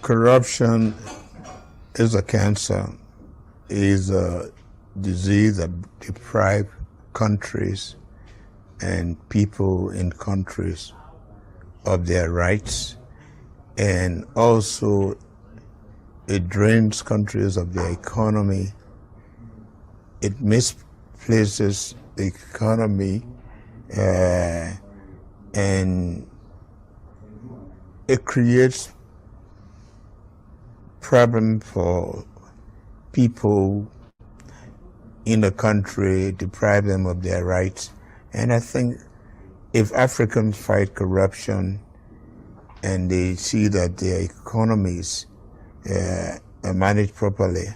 Corruption is a cancer, is a disease that deprives countries and people in countries of their rights, and also it drains countries of their economy. It misplaces the economy, and it creates problem for people in the country, deprive them of their rights. And I think if Africans fight corruption and they see that their economies are managed properly,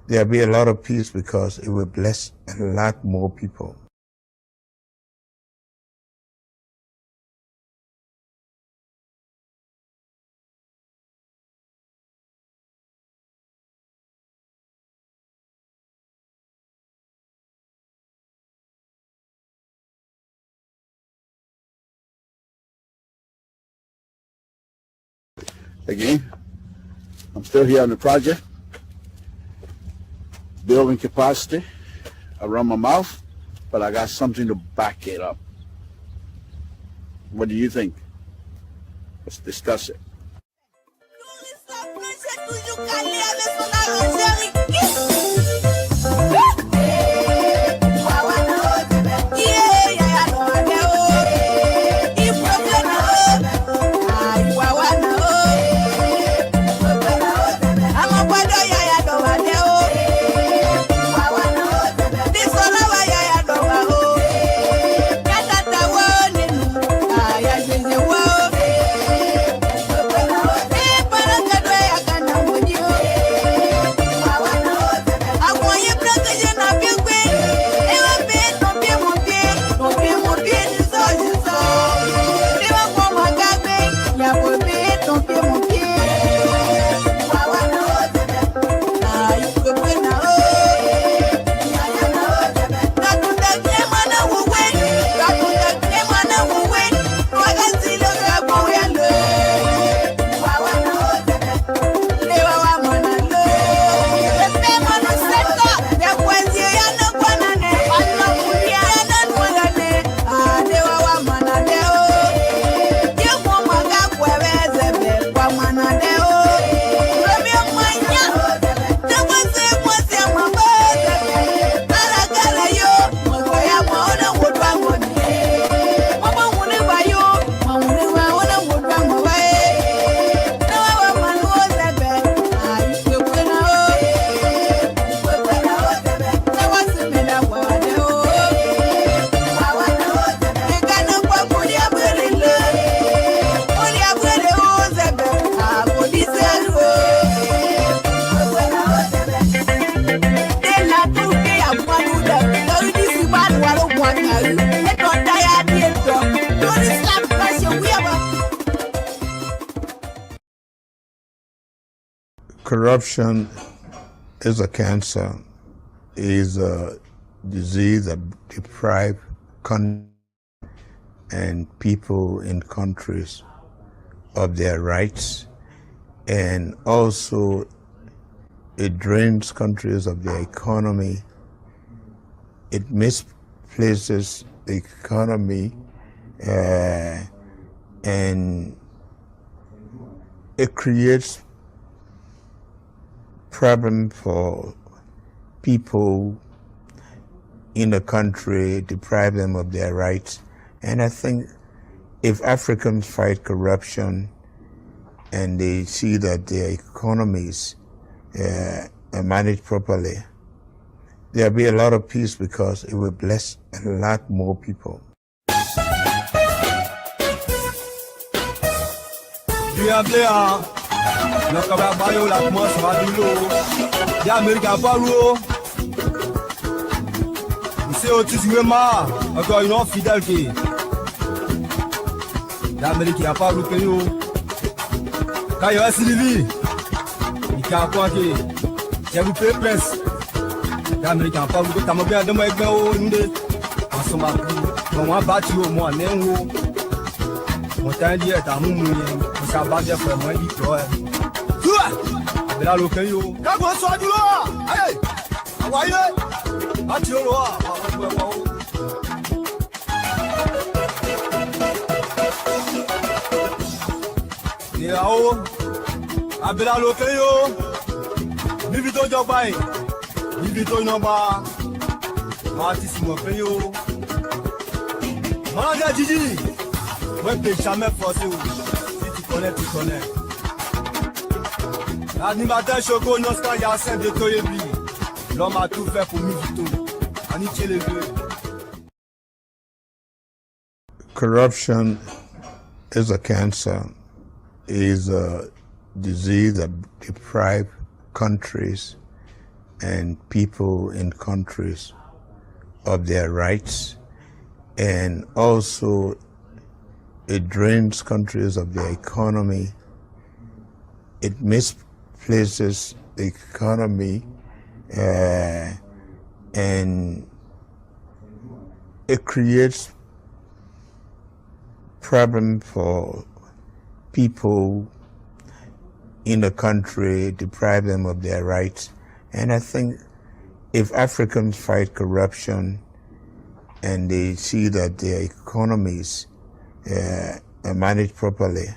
there'll be a lot of peace because it will bless a lot more people. Again, I'm still here on the project, building capacity around my mouth, but I got something to back it up. What do you think? Let's discuss it. Corruption is a cancer, is a disease that deprives countries and people in countries of their rights, and also it drains countries of their economy. It misplaces the economy, and it creates problem for people in the country, deprive them of their rights. And I think if Africans fight corruption and they see that their economies are managed properly, there'll be a lot of peace because it will bless a lot more people. Abela lo kan yo. Ka go so duro. Hey. Awaye. Ati o lo a. Ìyàwó Abela lo kan yo. Níbi tó jọba yìí. Níbi tó yànba. Máa ti sùn mọ̀ kan yo. Máa jẹ́ jíjí. Wọ́n pe jamais forcé o. Si tu connais. L'animateur Choco Nostra Yacine de Toyebi. L'homme a tout fait pour Mivito. Aniché les deux. Corruption is a cancer, is a disease that deprives countries and people in countries of their rights, and also it drains countries of their economy. It misplaces the economy, and it creates problem for people in the country, deprive them of their rights. And I think if Africans fight corruption and they see that their economies are managed properly,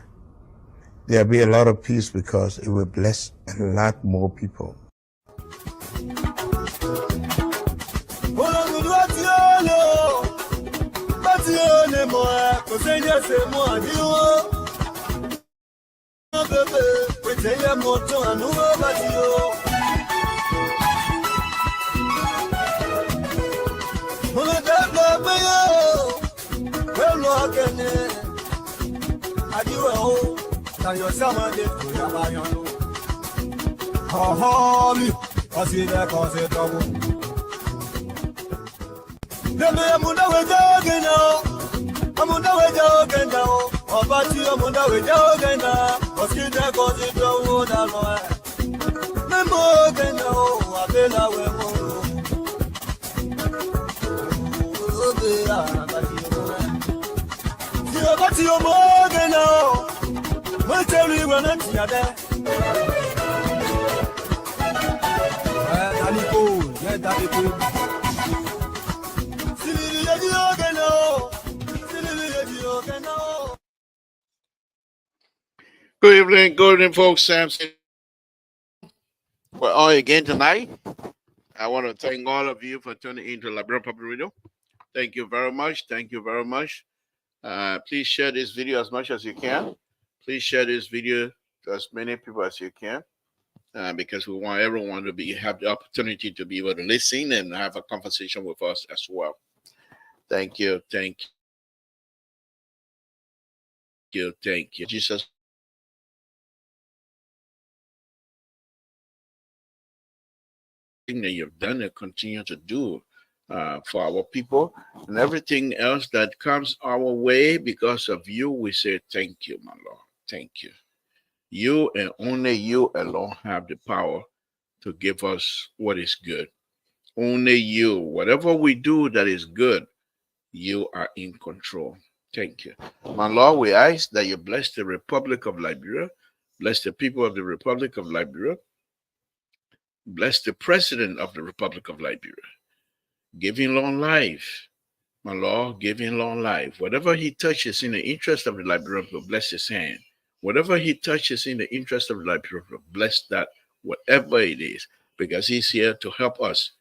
there'll be a lot of peace because it will bless a lot more people. Good evening, folks. Samson. We're on again tonight. I want to thank all of you for tuning into Labrador Public Radio. Thank you very much. Please share this video as much as you can. Please share this video to as many people as you can, because we want everyone to have the opportunity to be able to listen and have a conversation with us as well. Thank you. Jesus. That you've done and continue to do for our people and everything else that comes our way because of you. We say thank you, my Lord. Thank you. You and only you alone have the power to give us what is good. Only you. Whatever we do that is good, you are in control. Thank you. My Lord, we ask that you bless the Republic of Liberia, bless the people of the Republic of Liberia, bless the President of the Republic of Liberia. Give him long life. My Lord, give him long life. Whatever he touches in the interest of the Liberian people, bless his hand. Whatever he touches in the interest of the Liberian people, bless that, whatever it is, because he's here to help us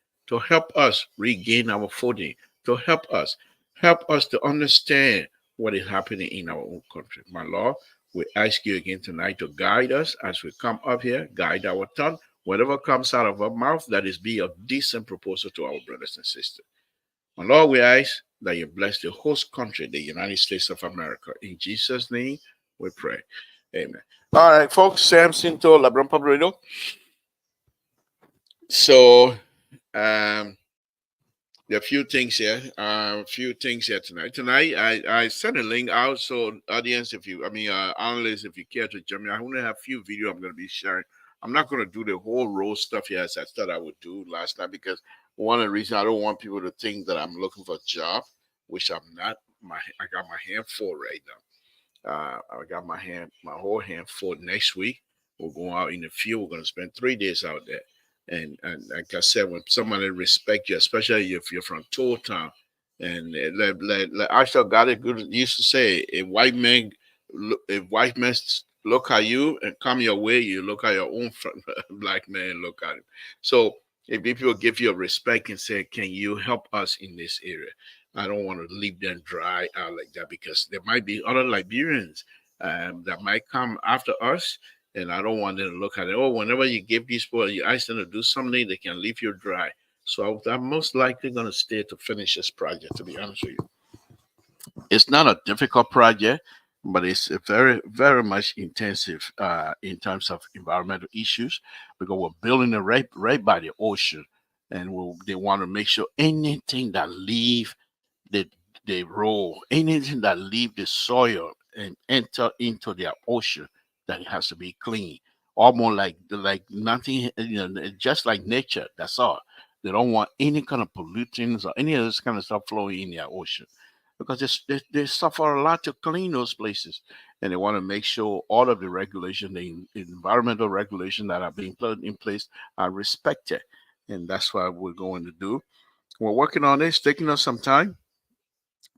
regain our footing, to help us to understand what is happening in our own country. My Lord, we ask you again tonight to guide us as we come up here, guide our tongue. Whatever comes out of our mouth, that is be a decent proposal to our brothers and sisters. My Lord, we ask that you bless the host country, the United States of America. In Jesus' name, we pray. Amen. All right, folks, Samson to Labrador Public Radio. So, there are a few things here. Tonight. Tonight, I sent a link out. So, audience, analysts, if you care to join me, I only have a few videos I'm going to be sharing. I'm not going to do the whole row stuff here as I thought I would do last time, because one of the reasons I don't want people to think that I'm looking for a job, which I'm not. I got my hand full right now. I got my whole hand full next week. We're going out in the field. We're going to spend 3 days out there. And like I said, when somebody respect you, especially if you're from Tool Town, and like I still got it good used to say, if white men look at you and come your way, you look at your own black man, look at him. So if people give you a respect and say, can you help us in this area? I don't want to leave them dry out like that, because there might be other Liberians that might come after us, and I don't want them to look at it. Oh, whenever you give these people, you ask them to do something, they can leave you dry. So I'm most likely going to stay to finish this project, to be honest with you. It's not a difficult project, but it's a very, very much intensive in terms of environmental issues, because we're building it right by the ocean, and they want to make sure anything that leave the road, anything that leave the soil and enter into their ocean, that it has to be clean. Almost like nothing, just like nature. That's all. They don't want any kind of pollutants or any of this kind of stuff flowing in their ocean, because they suffer a lot to clean those places, and they want to make sure all of the regulation, the environmental regulation that are being put in place, are respected, and that's what we're going to do. We're working on this, taking us some time,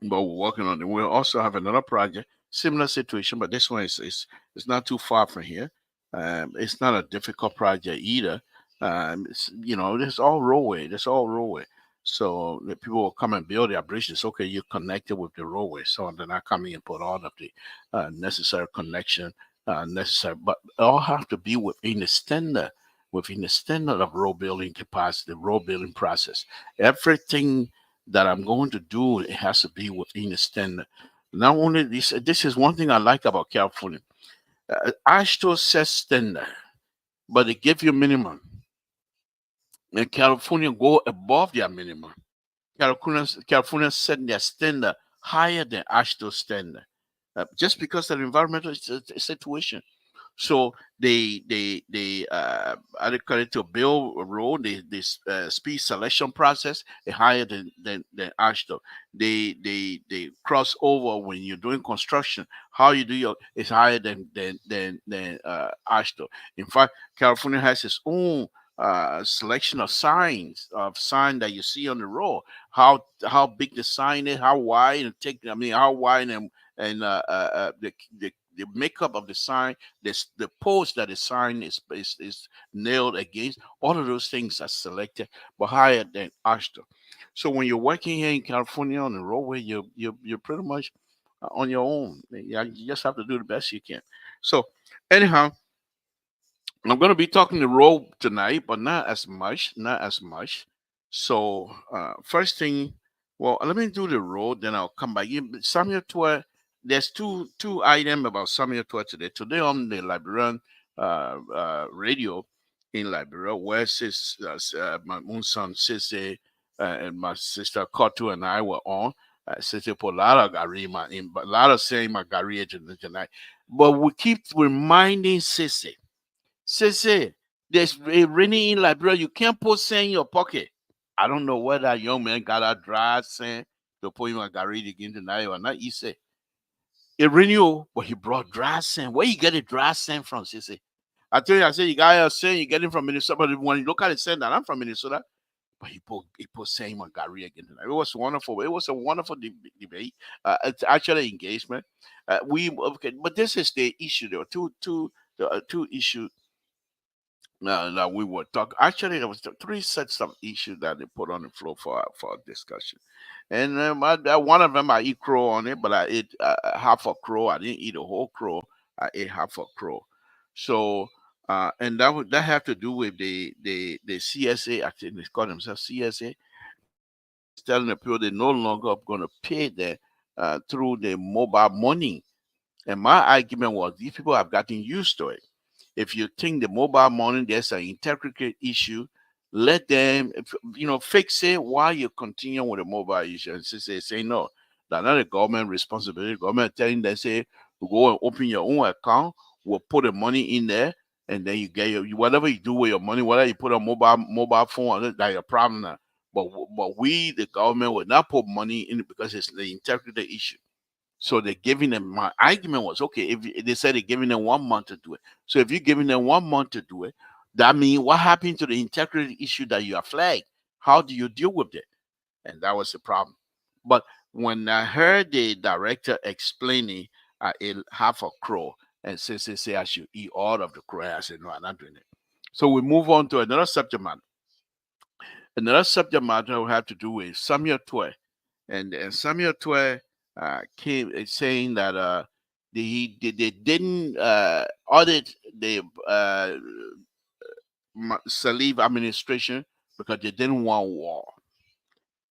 but we're working on it. We'll also have another project, similar situation, but this one is not too far from here. It's not a difficult project either. It's all roadway. It's all roadway. So the people will come and build their bridges. Okay, you're connected with the roadway, so they're not coming and put all of the necessary connection necessary, but it all have to be within the standard of road building capacity, the road building process. Everything that I'm going to do, it has to be within the standard. Not only this is one thing I like about California. AASHTO says standard, but they give you minimum. And California go above their minimum. California set their standard higher than AASHTO standard, just because of the environmental situation. So they adequate to build a road. This speed selection process is higher than AASHTO. They cross over when you're doing construction. How you do your is higher than AASHTO. In fact, California has its own selection of sign that you see on the road. How big the sign is, how wide, and how wide the makeup of the sign, the post that the sign is nailed against. All of those things are selected, but higher than AASHTO. So when you're working here in California on the roadway, you're pretty much on your own. Yeah, you just have to do the best you can. So anyhow, I'm going to be talking the road tonight, but not as much, not as much. So first thing, well, let me do the road, then I'll come back. Samuel Tour, there's two items about Samuel Tour today. Today on the Liberian radio in Liberia, where my own son Sisse and my sister Kotu and I were on. Sisse put a lot of Garima in, but a lot of saying my Gari tonight. But we keep reminding Sisse. Say, there's a rainy in Liberia. You can't put sand in your pocket. I don't know whether that young man got a dry sand to put him a garage again tonight or not. He said, it rainy, but he brought dry sand. Where you get the dry sand from, Sissy? I tell you, I said, you got a sand, you get it from Minnesota. But when you look at the sand, that I'm from Minnesota, but he put sand on Gary again tonight. It was wonderful. It was a wonderful debate. It's actually engagement. But this is the issue. There were two issues that we were talking. Actually, there was three sets of issues that they put on the floor for discussion, and one of them I eat crow on it, but I ate half a crow. I didn't eat a whole crow. I ate half a crow. So and that have to do with the CSA. I think they call themselves CSA. Is telling the people they're no longer going to pay them through the mobile money. And my argument was these people have gotten used to it. If you think the mobile money there's an integrity issue, let them fix it while you continue with the mobile issue. And say no, that's not a government responsibility. Government telling them say go and open your own account, we'll put the money in there, and then you get whatever you do with your money, whether you put a mobile phone, that's your problem now. But we, the government, will not put money in it because it's the integrity issue. So they're giving them, my argument was, okay, if they said they're giving them 1 month to do it. So if you're giving them 1 month to do it, that means what happened to the integrity issue that you have flagged? How do you deal with it? And that was the problem. But when I heard the director explaining, I ate half a crow, and since they say I should eat all of the crow, I said, no, I'm not doing it. So we move on to another subject matter. Another subject matter we have to do with Samuel 12. And Samuel 12 came saying that they didn't audit the Salif administration because they didn't want war.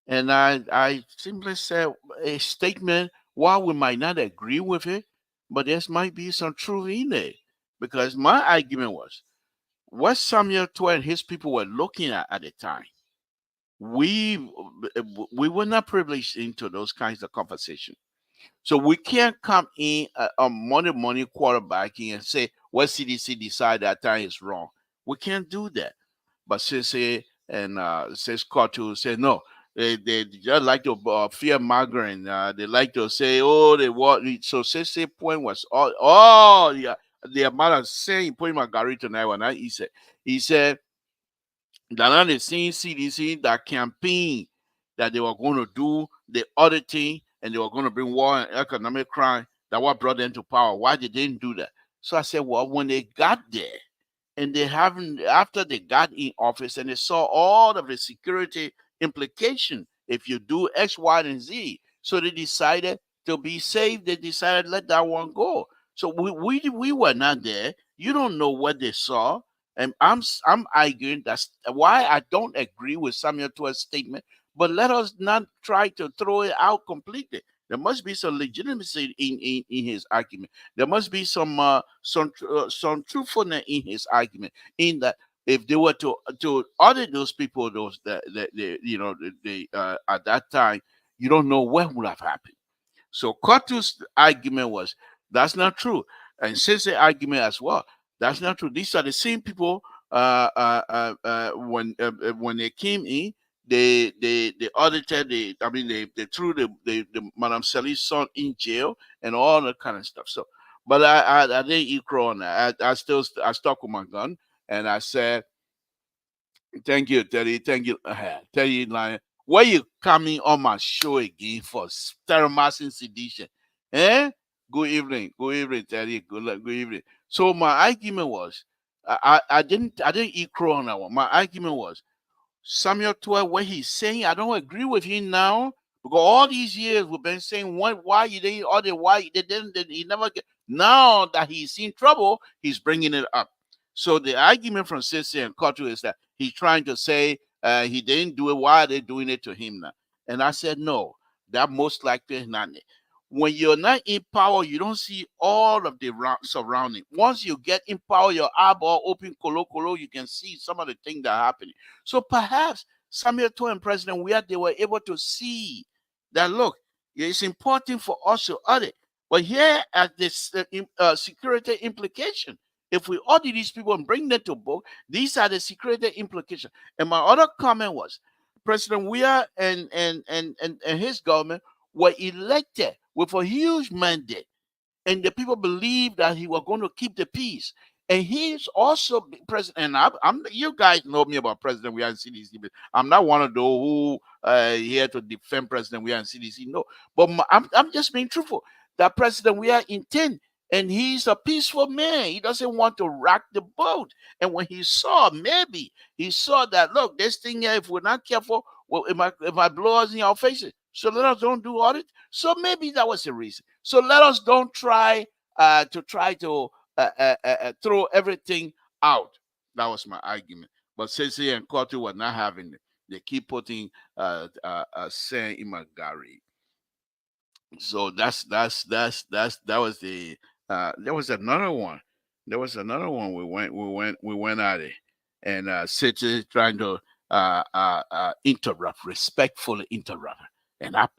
And I simply said a statement, while we might not agree with it, but there might be some truth in it. Because my argument was what Samuel 12 and his people were looking at the time. We were not privileged into those kinds of conversation. So we can't come in on Monday morning quarterbacking and say what CDC decided that time is wrong. We can't do that. But Sissy and says Kotu say no. They just like to fear migrant. They like to say, oh, they want. So Sissy point was all yeah, the amount of saying putting my Gary tonight when he said that now they seen CDC that campaign that they were going to do the auditing and they were going to bring war and economic crime. That what brought them to power. Why they didn't do that? So I said, well, when they got there and they haven't, after they got in office and they saw all of the security implication if you do X, Y, and Z. So they decided to be safe. They decided to let that one go. So we were not there. You don't know what they saw. And I'm arguing that's why I don't agree with Samuel Tua's statement. But let us not try to throw it out completely. There must be some legitimacy in his argument. There must be some truthfulness in his argument. In that, if they were to audit those people, those that you know they at that time, you don't know what would have happened. So Kotu's argument was that's not true, and Sensei argument as well. That's not true. These are the same people. When they came in, they audited they threw the Madame Sally's son in jail and all that kind of stuff. So, but I didn't eat crow on that. I stuck with my gun and I said, thank you, Teddy. Thank you, Teddy Lion. Why you coming on my show again for terrorizing sedition? Eh? Good evening, Teddy. Good evening. So my argument was, I didn't eat crow on that one. My argument was Samuel 12, what he's saying, I don't agree with him now. Because all these years we've been saying why you didn't audit, why they didn't, he never get. Now that he's in trouble, he's bringing it up. So the argument from Sissy and Kotu is that he's trying to say he didn't do it. Why are they doing it to him now? And I said, no, that most likely is not it. When you're not in power, you don't see all of the surrounding. Once you get in power, your eyeball open, colo, you can see some of the things that are happening. So perhaps Samuel Toh and President Weah, they were able to see that, look, it's important for us to audit. But here at this security implication, if we audit these people and bring them to book, these are the security implications. And my other comment was, President Weah and his government were elected with a huge mandate, and the people believed that he was going to keep the peace. And he's also president. And I'm you guys know me about President Weah and CDC. But I'm not one of those who here to defend President Weah and CDC. No, but I'm just being truthful. That President Weah intend, and he's a peaceful man. He doesn't want to rock the boat. And when he saw, maybe he saw that, look, this thing here, if we're not careful, well, it might blow us in our faces. So let us don't do audit. So maybe that was the reason. So let us don't try to throw everything out. That was my argument. But Sensei and Kotu were not having it. They keep putting saying in my Gary. So that was the there was another one. There was another one we went at it, and Sensei trying to interrupt, respectfully interrupt. And I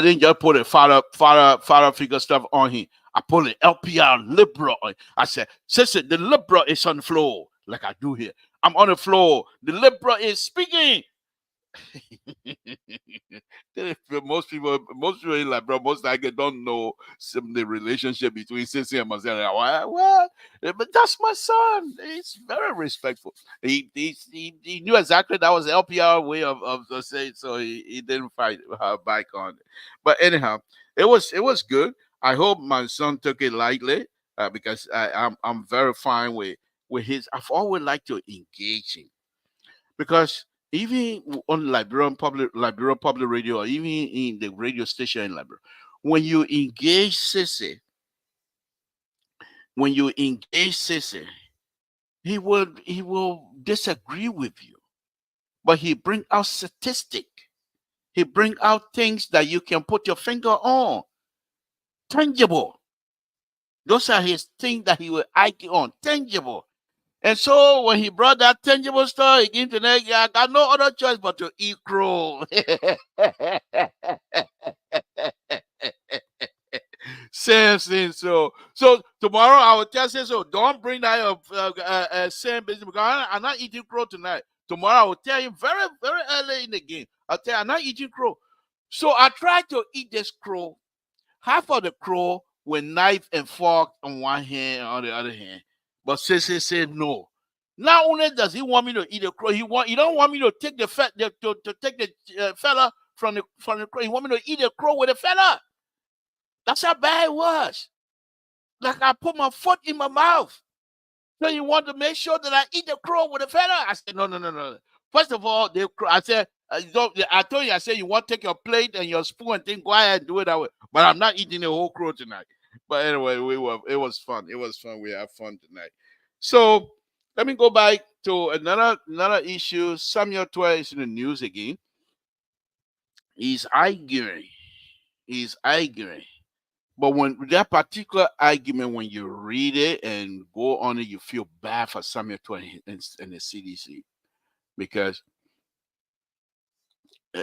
didn't just put a father figure stuff on him. I put an LPR liberal on. I said, sister, the liberal is on the floor, like I do here. I'm on the floor. The liberal is speaking. most people in Liberia most likely don't know the relationship between Sissy and Marcel. Well, but that's my son. He's very respectful. He knew exactly that was the LPR way of saying, so he didn't fight her back on it. But anyhow, it was good. I hope my son took it lightly because I'm very fine with his. I've always liked to engage him because even on Liberian public radio, or even in the radio station in Liberia, when you engage Sissy, when you engage Sissy, he will disagree with you, but he bring out statistic. He bring out things that you can put your finger on, tangible. Those are his things that he will argue on, tangible. And so when he brought that tangible stuff, he came to next, I got no other choice but to eat crow. Samson. So tomorrow I will tell you, so don't bring that up same business because I'm not eating crow tonight. Tomorrow I will tell you very, very early in the game. I'll tell you I'm not eating crow. So I tried to eat this crow, half of the crow with knife and fork on one hand and on the other hand. But Sissy said no. Not only does he want me to eat the crow, he don't want me to take the to take the fella from the crow. He want me to eat the crow with the fella. That's how bad it was. Like I put my foot in my mouth. So you want to make sure that I eat the crow with the feather? I said, no, no, no, no. First of all, I said, I told you, I said, you want to take your plate and your spoon and thing, go ahead and do it that way. But I'm not eating the whole crow tonight. But anyway, it was fun. It was fun. We had fun tonight. So let me go back to another issue. Samuel 12 is in the news again. He's arguing. He's arguing. But when that particular argument, when you read it and go on it, you feel bad for Samuel 20 and the CDC because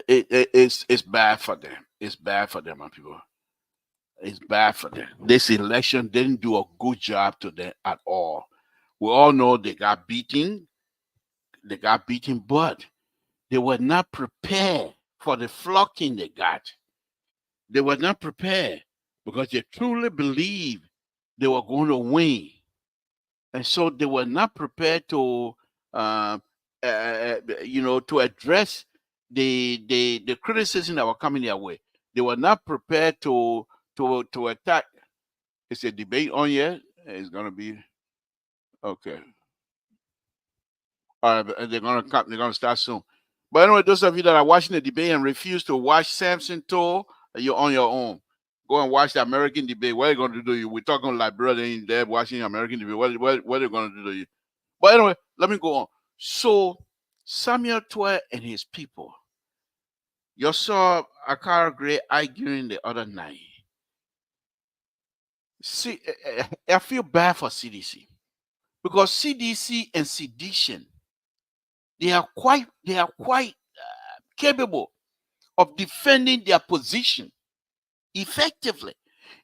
it's bad for them. It's bad for them, my people. It's bad for them. This election didn't do a good job to them at all. We all know they got beaten. They got beaten, but they were not prepared for the flocking they got. They were not prepared because they truly believed they were going to win. And so they were not prepared to, to address the criticism that were coming their way. They were not prepared to attack. It's a debate on yet. It's gonna be okay. All right, they're gonna come. They're gonna start soon. But anyway, those of you that are watching the debate and refuse to watch Samson tour, you're on your own. Go and watch the American debate. What are you going to do? You we're talking like brother in there watching American debate. What are you going to do to you? But anyway, let me go on. So Samuel 12 and his people. You saw Akara Gray arguing the other night. See, I feel bad for CDC because CDC and sedition, they are quite capable of defending their position effectively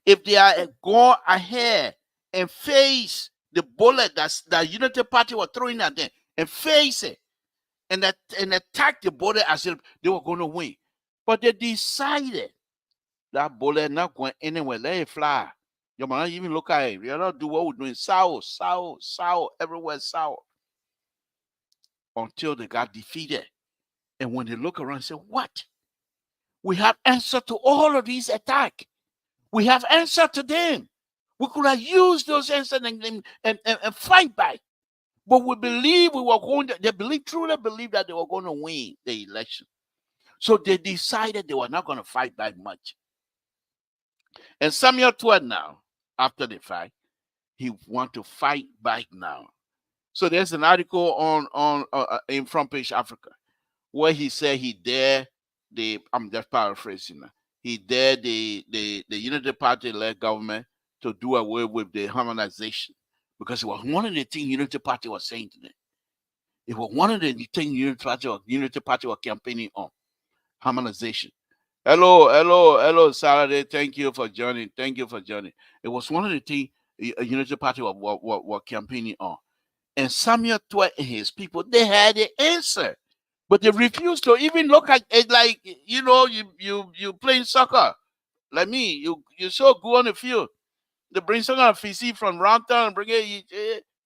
if they are go ahead and face the bullet that Unity Party were throwing at them and face it and attack the bullet as if they were going to win. But they decided that bullet not going anywhere. Let it fly. You might not even look at it. You not do what we're doing. Sour, everywhere sour. Until they got defeated. And when they look around and say, what? We have answer to all of these attacks. We have answer to them. We could have used those answers and fight back. But we believe we were going to, truly believe that they were going to win the election. So they decided they were not going to fight back much. And Samuel 12 now, after the fight, he want to fight back now. So there's an article on in Front Page Africa where he said he dared I'm just paraphrasing now. He dared the Unity Party-led government to do away with the harmonization because it was one of the things Unity Party was saying to them. It was one of the things Unity Party was campaigning on, harmonization. Hello, Saturday. Thank you for joining. It was one of the things Unity Party was campaigning on. And Samuel 12 and his people, they had the answer. But they refuse to even look at it like, you playing soccer. Like me, you so good on the field. They bring some kind of PC from Roundtown and bring it.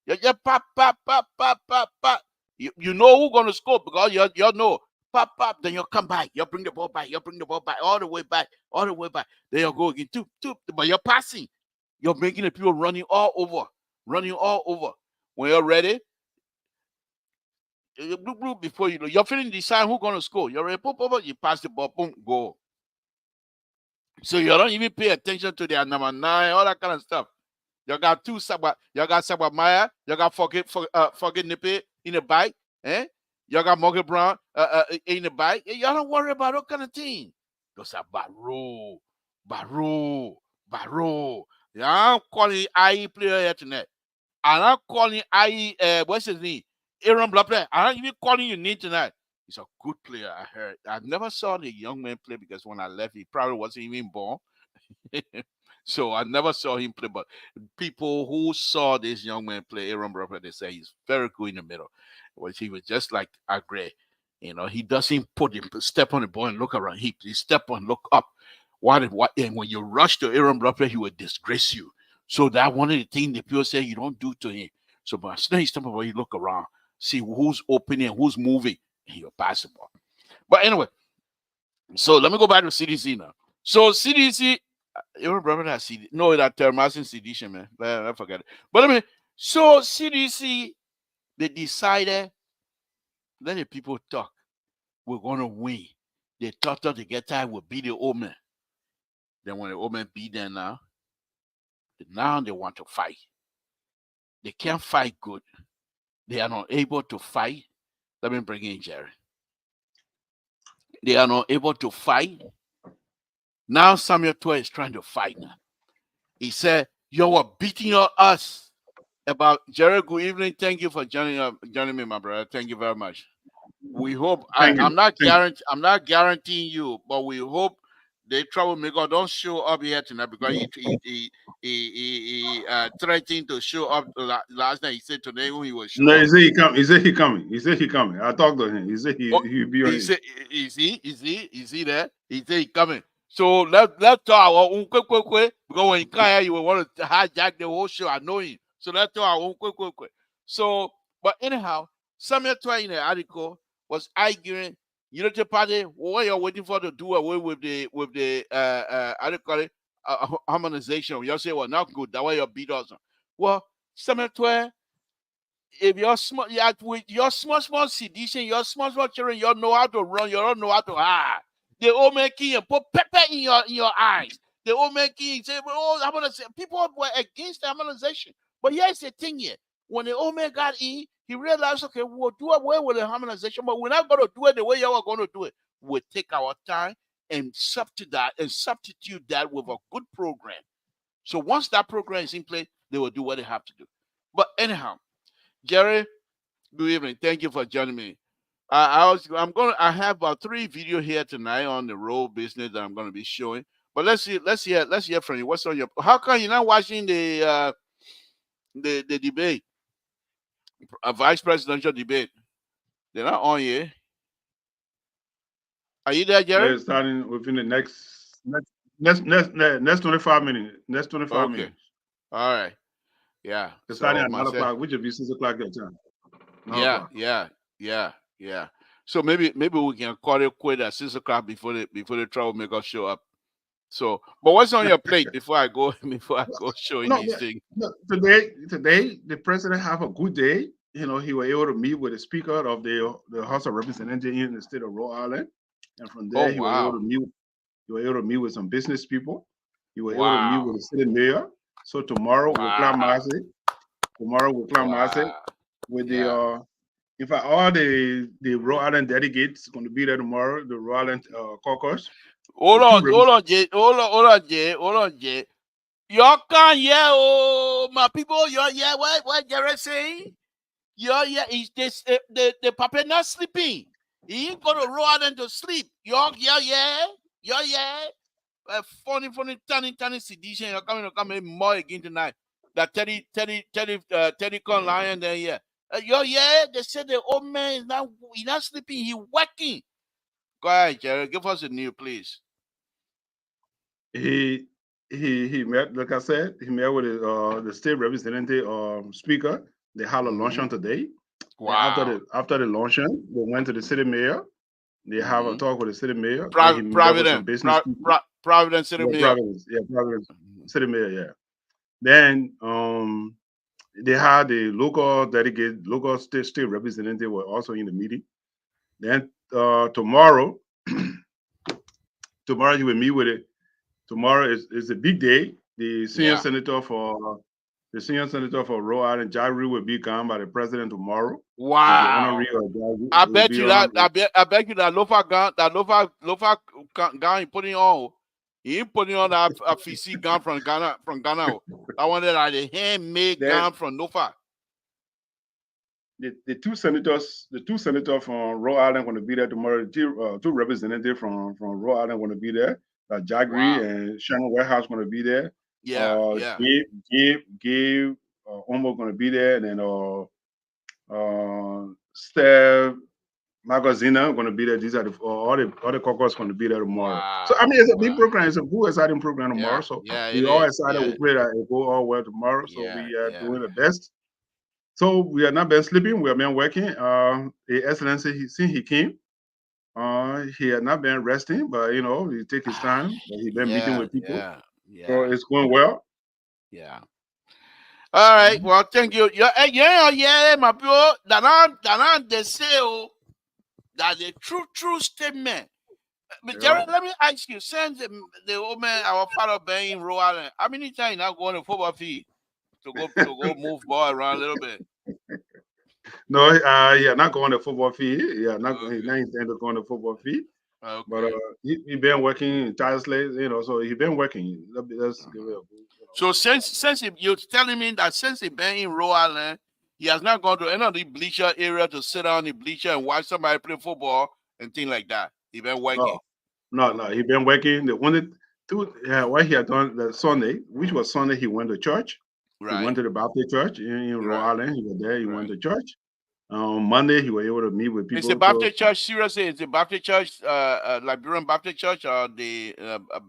You just pop, pop, pop, pop, pop, pop. You know who's gonna score because you know pop, pop. Then you come back. You bring the ball back. You bring the ball back all the way back, all the way back. Then you go again, toop, toop. But you're passing. You're making the people running all over, running all over. When you're ready, before you know, you're feeling decide who's gonna score. You're ready, pop, pop, you pass the ball, boom, go. So you don't even pay attention to their number 9, all that kind of stuff. You got two Sabah, you got Sabah Maya, you got forget Nippe in the bike, eh? You got Morgan Brown in the bike. Y'all don't worry about that kind of thing. Those are Baro. Yeah, I'm calling IE player here tonight. And I'm calling IE, what's his name? Aaron Blackplay. I'm even calling your name tonight. He's a good player, I heard. I never saw the young man play because when I left, he probably wasn't even born. So I never saw him play. But people who saw this young man play, Aaron Blackplay, they say he's very good in the middle. He was just like Agre. He doesn't step on the ball and look around. He step on, look up. And when you rush to Aaron Blackplay, he will disgrace you. So that one of the things the people say you don't do to him. So but as soon as he step on the ball, you look around, see who's opening and who's moving, and you'll pass the ball. But anyway, so let me go back to CDC now. So CDC, Aaron Blackplay has CD. No, that Termasin sedition, man. I forget it. But I mean, so CDC, they decided, let the people talk. We're going to win. They thought the get time will be the old man. Then when the old man beat them now they want to fight. They can't fight good. They are not able to fight. Let me bring in Jerry. They are not able to fight. Now Samuel Toy is trying to fight now. He said, you were beating us about Jerry. Good evening. Thank you for joining me, my brother. Thank you very much. We hope I'm not guaranteeing you, but we hope the troublemaker don't show up here tonight because he threatened to show up last night. He said today when he was showing. No, he said he coming. He said he coming. I talked to him. He said he'll be on. He said, is he there? He said he coming. So let's talk our own quick. Because when he come here, you will want to hijack the whole show. I know him. So let's talk our own quick. So, but anyhow, Samuel Twain in the article was arguing Unity Party. What you're waiting for to do away with the harmonization. You say, well, not good. That way you're beat us. Well, Samuel Twain, if you're small, with your small sedition, your small children, you know how to run, you don't know how to hide. The old man king and put pepper in your eyes. The old man king say, "Oh, people were against the harmonization." But here's the thing here: when the old man got in, he realized, okay, we'll do away with the harmonization, but we're not going to do it the way you are going to do it. We'll take our time and substitute that with a good program. So once that program is in place, they will do what they have to do. But anyhow, Jerry, good evening. Thank you for joining me. I have about 3 videos here tonight on the road business that I'm going to be showing. But let's hear from you. What's on your? How come you're not watching the debate, a vice presidential debate? They're not on here. Are you there, Jerry? They're starting within the next 25 minutes. Next 25 minutes. All right. Yeah. They're starting at 9 o'clock, which will be 6 o'clock your time. Yeah. So maybe we can call it quit at 6 o'clock before the troublemaker show up. So, but what's on your plate before I go showing these things? Today the president have a good day. He was able to meet with the speaker of the House of Representatives in the state of Rhode Island, and from there he was able to meet with some business people. He was able to meet with the city mayor. So tomorrow we'll climb Massey. With the in fact all the Rhode Island delegates going to be there tomorrow. The Rhode Island caucus. Hold on, Jay. Y'all can't hear, my people. Y'all hear what Jerry saying? Y'all hear? Is this the papa not sleeping? He ain't gonna Rhode Island to sleep. Y'all hear? Funny, tiny sedition. You're coming more again tonight. That Teddy con lion there, yeah. Yeah, they said the old man is not sleeping, he's working. Go ahead, Jerry. Give us the news, please. He met, like I said, he met with the state representative speaker. They had a luncheon today. Wow. After the luncheon, they went to the city mayor. They have a talk with the city mayor. He met with some business people. Providence City Mayor. Providence City Mayor, yeah. Then they had the local state representative were also in the meeting. Then tomorrow he will meet with it. Tomorrow is a big day. The senior senator for Rhode Island, Jagri, will be gone by the president tomorrow. Wow! I bet you that Lofa gun he putting on. He ain't putting on that FCC gun from Ghana. I wanted like a handmade gun from Lofa. The two senators from Rhode Island going to be there tomorrow. Two representatives from Rhode Island going to be there. Jagri and Shannon Warehouse going to be there. Gabe Omo going to be there, and then Steph Magazina going to be there. These are all the caucus going to be there tomorrow. Wow. So I mean, it's a big program. It's a good, exciting program tomorrow. So we all excited. We pray that it go all well tomorrow. So we are doing the best. So we have not been sleeping. We have been working. His Excellency, since he came, he had not been resting, but he take his time. He's been meeting with people. So it's going well. Yeah. All right. Well, thank you. Yeah, my bro. That they say that the true statement. But Jerry, let me ask you, since the old man, our father being in Rhode Island, how many times now going to football field to go move ball around a little bit? No, not going to football field. Yeah, not intending to go to football field. Okay. But he been working tirelessly, so he been working. Let's give it a So since you're telling me that since he been in Rhode Island, he has not gone to any of the bleacher area to sit down in the bleacher and watch somebody play football and things like that. He been working. No, he been working. The only what he had done the Sunday, which was Sunday, he went to church. Right. He went to the Baptist church in Rhode Island. He was there. He went to church. On Monday, he was able to meet with people. Is the Baptist church, seriously, is the Baptist church, Liberian Baptist church, or the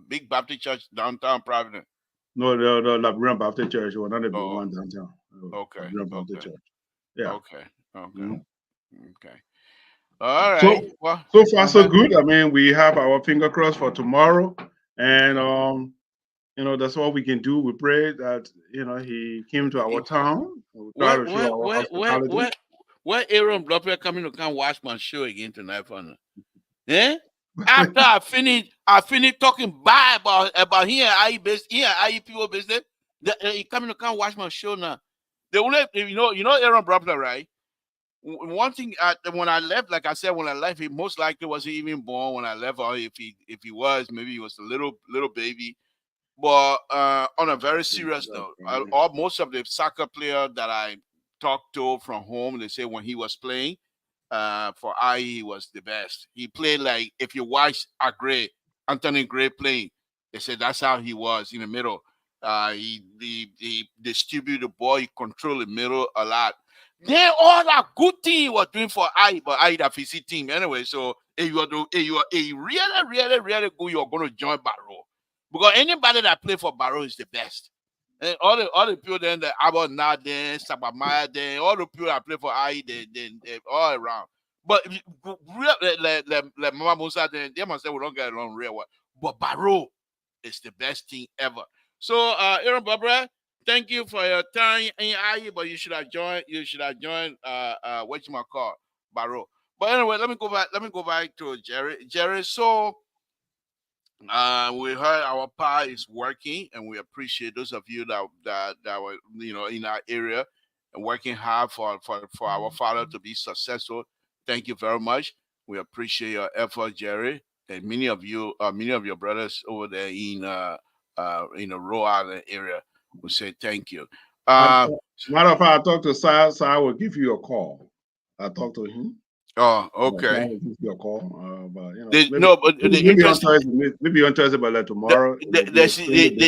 big Baptist church downtown Providence? No, the Liberian Baptist church was not the big one downtown. Okay. Baptist church. Yeah. Okay. Okay. All right. So far, so good. I mean, we have our finger crossed for tomorrow. And, that's what we can do. We pray that, he came to our town. Where Aaron Blopper coming to come watch my show again tonight for now? Eh? After I finish talking bad about here, IE people business, he coming to come watch my show now. The only, Aaron Blopper, right? One thing, when I left, like I said, when I left, he most likely wasn't even born when I left, or if he was, maybe he was a little baby. But on a very serious note, most of the soccer players that I talked to from home, they say when he was playing for IE, he was the best. He played like, if you watch Anthony Gray playing, they said that's how he was in the middle. He distributed the ball, he controlled the middle a lot. Then all that good thing he was doing for IE, but IE the FC team anyway. So if you are really good, you're going to join Barrow. Because anybody that play for Barrow is the best. And all the people then, the Abbott Naden, Sabamaya, then all the people that play for IE, they all around. But like Mama Musa, they must say we don't get along real well. But Barrow is the best thing ever. So Aaron Barbara, thank you for your time in IE, but you should have joined what you might call Barrow. But anyway, let me go back to Jerry. Jerry, so we heard our power is working, and we appreciate those of you that were in our area and working hard for our father to be successful. Thank you very much. We appreciate your effort, Jerry, and many of your brothers over there in the Rhode Island area. We say thank you. Matter of fact, I talked to Sai. Sai will give you a call. I talked to him. Oh, okay. Give you a call, but maybe on Thursday, but like tomorrow.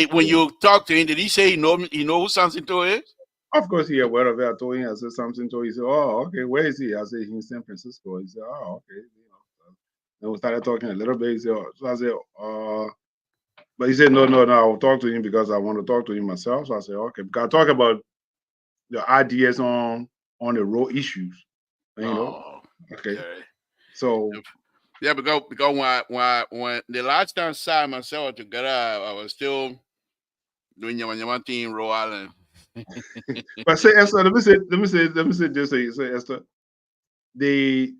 When you talk to him, did he say he know who Samson is? Of course, he aware of it. I told him, I said something to him. He said, "Oh, okay, where is he?" I said, "He's in San Francisco." He said, "Oh, okay." And we started talking a little bit. He said, so I said, but he said, no, I will talk to him because I want to talk to him myself. So I said, okay, because I talk about the ideas on the road issues, okay. Yeah. So yeah, because when the last time Sam and myself were together, I was still doing your thing in Rhode Island. but say Esther, let me say this. Say Esther, the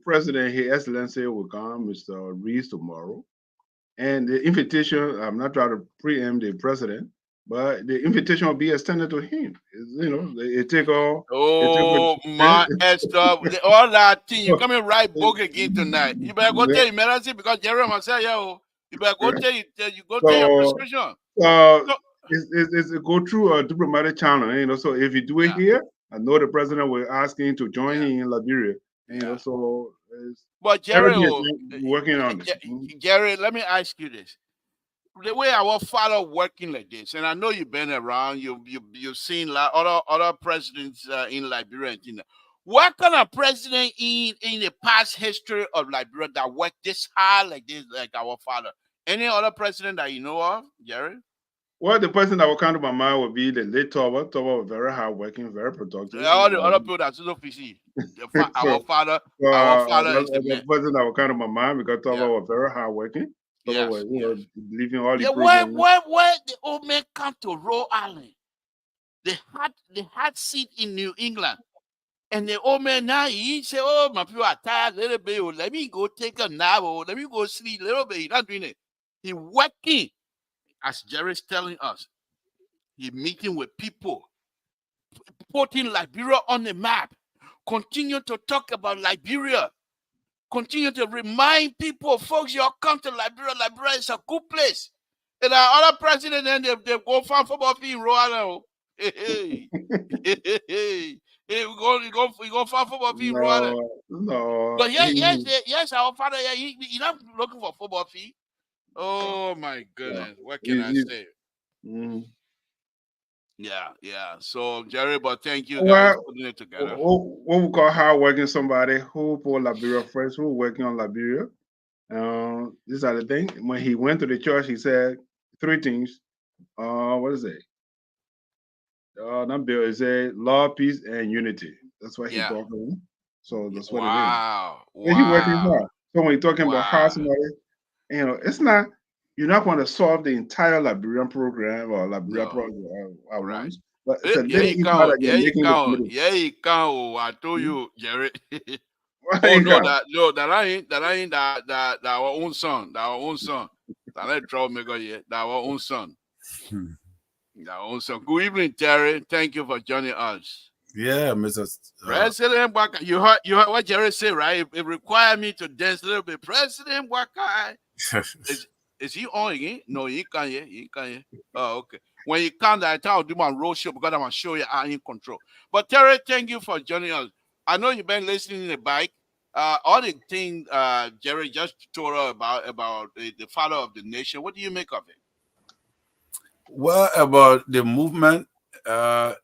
president, His Excellency, will come, Mr. Reese, tomorrow. And the invitation, I'm not trying to preempt the president, but the invitation will be extended to him. It take all. Oh, my Esther, all that thing. You coming right book again tonight. You better go tell emergency because Jerry must say, yo, you better go tell your prescription. It's go through a diplomatic channel, so if you do it here, I know the president will ask him to join him in Liberia. So but Jerry, working on it. Jerry, let me ask you this. The way our father working like this, and I know you've been around, you've seen like other presidents in Liberia. What kind of president in the past history of Liberia that worked this hard like this, like our father? Any other president that you know of, Jerry? Well, the person that will come to my mind would be the late Toba. Toba was very hard working, very productive. All the other people that's also PC. Our father is the man. The person that will come to my mind because Toba was very hard working. Toba was, believing all the where the old man come to Rhode Island, they had seat in New England. And the old man now, he said, "Oh, my people are tired a little bit. Oh, let me go take a nap. Oh, let me go sleep a little bit." He's not doing it. He's working. As Jerry's telling us, he's meeting with people, putting Liberia on the map, continue to talk about Liberia, continue to remind people, folks, y'all come to Liberia. Liberia is a good place. And our other president, then they go farm football field in Rhode Island. Hey, we go farm football field in Rhode Island. No. But yes, our father, he's not looking for football field. Oh my goodness, what can I say? Yeah. So Jerry, but thank you guys for putting it together. What we call hard working somebody who put Liberia first, who working on Liberia. These are the things. When he went to the church, he said three things. What is it? That bill is love, peace, and unity. That's what he talking. So that's what it is. Wow. He working hard. So when you're talking about how somebody, it's not. You're not going to solve the entire Liberian program or Liberia program at once. But it's a little impact that you're making. I told you, Jerry. That ain't our own son. Our own son. That ain't troublemaker yet. That our own son. Our own son. Good evening, Terry. Thank you for joining us. Yeah, Mr. President Waka. You heard what Jerry said, right? It required me to dance a little bit. President Waka. Is he on again? No, he can't yet. Oh, okay. When he comes, I tell you do my road show because I'm going to show you I'm in control. But Terry, thank you for joining us. I know you've been listening in the bike. All the things Jerry just told us about the father of the nation. What do you make of it? Well, about the movement, I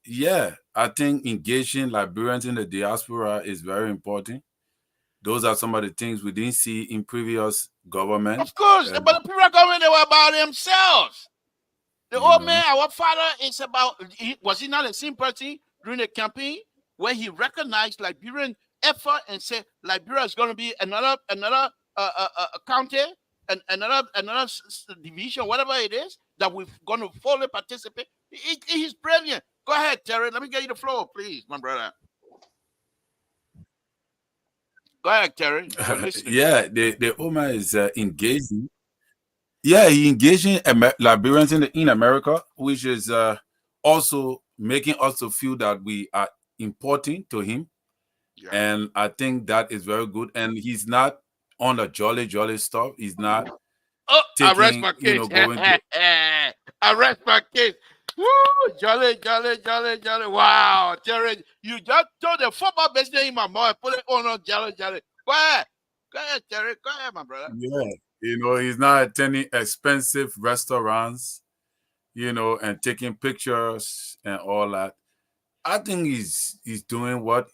think engaging Liberians in the diaspora is very important. Those are some of the things we didn't see in previous government. Of course, but the previous government, they were about themselves. The old man, our father, is about, was he not the same person during the campaign where he recognized Liberian effort and said Liberia is going to be another county and another division, whatever it is, that we're going to fully participate. He's brilliant. Go ahead, Terry. Let me get you the floor, please, my brother. Go ahead, Terry. The Omar is engaging. Yeah, he engaging Liberians in America, which is also making us to feel that we are important to him. Yeah. And I think that is very good. And he's not on the jolly stuff. He's not taking, I rest my case. I rest my case. Woo! Jolly. Wow, Terry, you just told the football business in my mouth. Put it on jolly. Go ahead, Terry. Go ahead, my brother. Yeah, he's not attending expensive restaurants. and taking pictures and all that. I think he's doing what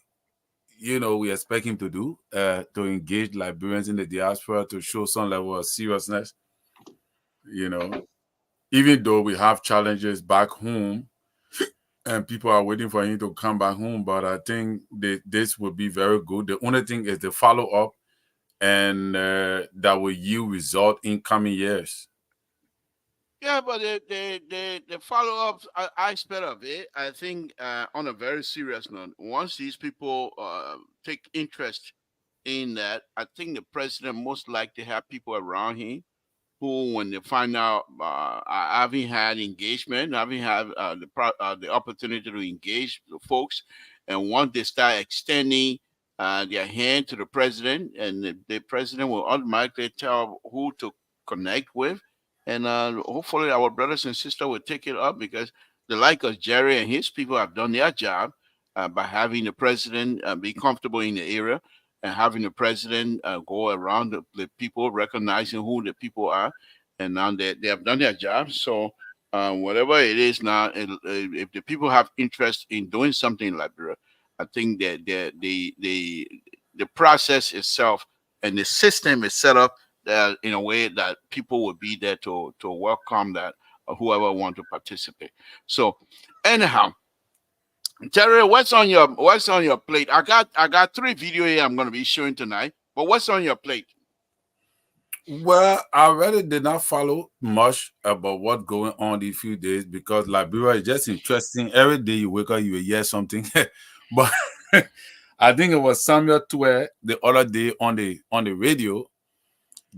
we expect him to do, to engage Liberians in the diaspora, to show some level of seriousness. Even though we have challenges back home, and people are waiting for him to come back home, but I think this will be very good. The only thing is the follow up, and that will yield result in coming years. Yeah, but the follow up aspect of it, I think, on a very serious note, once these people take interest in that, I think the president most likely have people around him who, when they find out, having had engagement, having had the opportunity to engage the folks, and once they start extending their hand to the president, and the president will automatically tell who to connect with, and hopefully our brothers and sisters will take it up, because the like of Jerry and his people have done their job by having the president be comfortable in the area, and having the president go around the people, recognizing who the people are, and now they have done their job. So whatever it is now, if the people have interest in doing something in Liberia, I think that the process itself and the system is set up in a way that people will be there to welcome that, whoever want to participate. So anyhow, Terry, what's on your plate? I got 3 videos here I'm going to be showing tonight. But what's on your plate? Well, I really did not follow much about what's going on these few days, because Liberia is just interesting. Every day you wake up, you will hear something. But I think it was Samuel Twe the other day on the radio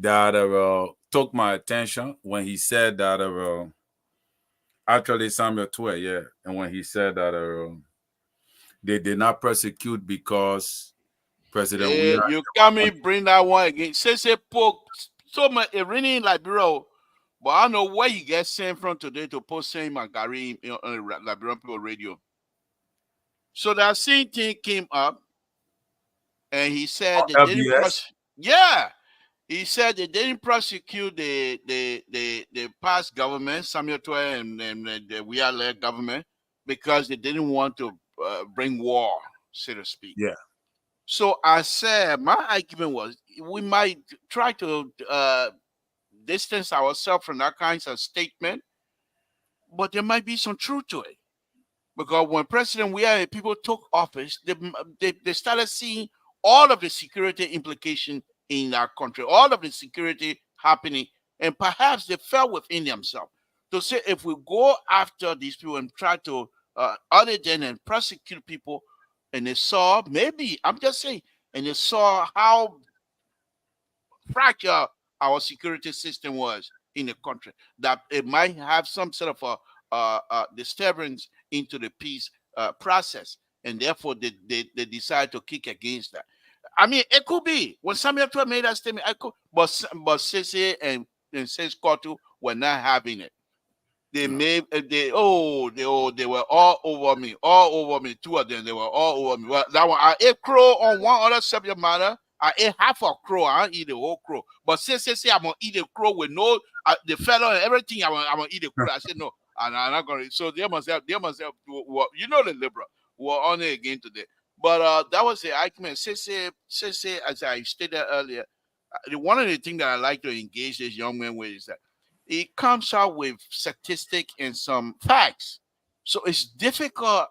that took my attention when he said that actually Samuel Twe, yeah, and when he said that they did not persecute because President William. You can't bring that one again. Say poke so much really in Liberia, but I don't know where you get sent from today to post saying Magari on the Liberian People Radio. So that same thing came up, and he said they didn't. Yeah. He said they didn't prosecute the past government, Samuel Twe and the we-are-led government, because they didn't want to bring war, so to speak. Yeah. So I said, my argument was, we might try to distance ourselves from that kind of statement, but there might be some truth to it. Because when President people took office, they started seeing all of the security implications in our country, all of the security happening, and perhaps they felt within themselves to say, if we go after these people and try to other than prosecute people, and they saw, maybe I'm just saying, and they saw how fragile our security system was in the country, that it might have some sort of a disturbance into the peace process, and therefore they decide to kick against that. I mean, it could be when Samuel Twe made that statement, but Sisi and Sis Kotu were not having it. They made they were all over me. 2 of them, they were all over me. Well, that one I ate crow on one other subject matter. I ate half a crow. I don't eat the whole crow. But say I'm gonna eat a crow with no the fellow and everything. I'm gonna eat a crow. I said no, and I'm not gonna. So they must have the liberal were on it again today. But that was the argument. Say, as I stated earlier, one of the things that I like to engage this young man with is that it comes out with statistics and some facts. So it's difficult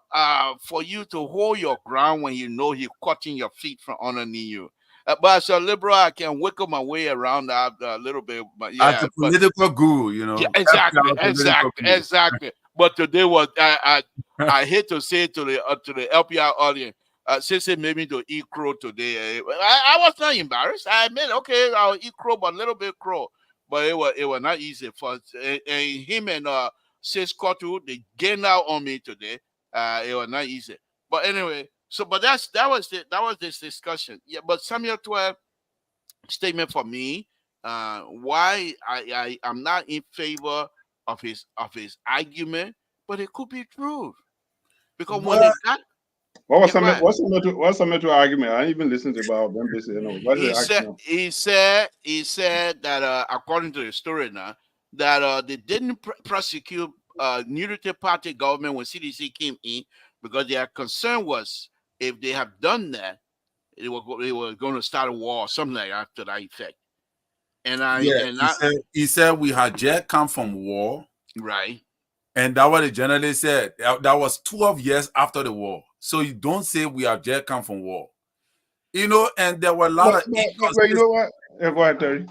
for you to hold your ground when you know he's cutting your feet from underneath you. But as a liberal, I can wiggle my way around that a little bit. But yeah, as a political guru, Yeah, exactly. But today was I hate to say to the LPR audience, since it made me to eat crow today. I was not embarrassed. I admit, okay, I'll eat crow, but a little bit crow. But it was not easy for us. And him and Sis Kotu, they gained out on me today. It was not easy. But anyway, but that was this discussion. Yeah, but Samuel 12 statement for me, why I'm not in favor of his argument, but it could be true. Because when they got what's the argument? I didn't even listen to about them. He said that according to the story now, that they didn't prosecute Unity Party government when CDC came in, because their concern was if they have done that, they were going to start a war or something like that to that effect. And he said we had just come from war, right. And that's what the journalist said. That was 12 years after the war. So you don't say we have just come from war. You know, and there were a lot of you know what? Yeah, go ahead, Terry.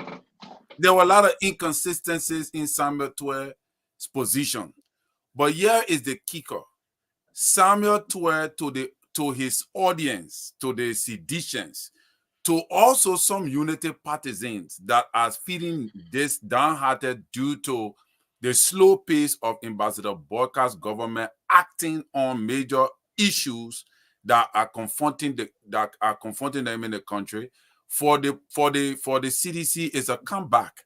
There were a lot of inconsistencies in Samuel Tuer's position. But here is the kicker. Samuel Tuer to his audience, to the seditionists, to also some unity partisans that are feeling this downhearted due to the slow pace of Ambassador Boyka's government acting on major issues that are confronting them in the country. For the CDC is a comeback.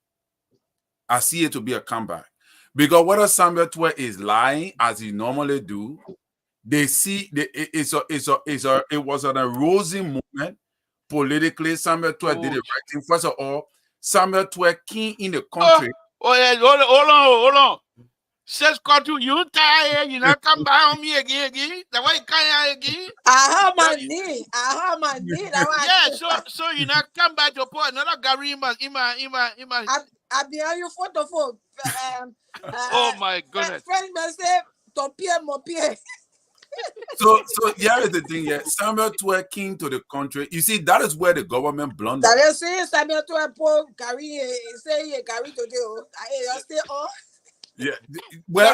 I see it to be a comeback. Because whether Samuel Tuer is lying as he normally do, they see it was an arousing moment politically. Samuel Tuer did the right thing. First of all, Samuel Tuer came in the country. Yeah, hold on. Says Kotu, you tired, you not come by on me again. The way can again? I have my knee. Yeah, so you not come back to put another Garima I be on your photo for oh my goodness. Friend say Topie. So here is the thing. Yeah, Samuel Tuer came to the country. You see, that is where the government blundered. That is saying Samuel Tuer Paul Gary say Gary today. I stay on. Yeah, well,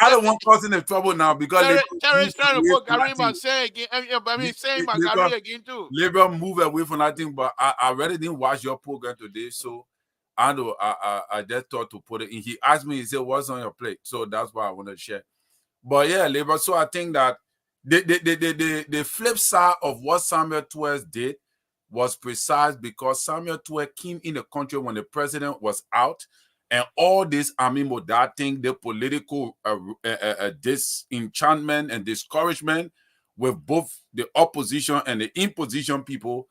I don't want causing them trouble now because Terry's trying to put Garima say again. I mean, saying my Gary again too. Labor move away from that thing, but I really didn't watch your program today, so I know I just thought to put it in. He asked me, he said, "What's on your plate?" So that's why I want to share. But yeah, Labor. So I think that the flip side of what Samuel Tuer did was precise because Samuel Tuer came in the country when the president was out. And all this that thing, the political disenchantment and discouragement with both the opposition and the imposition people,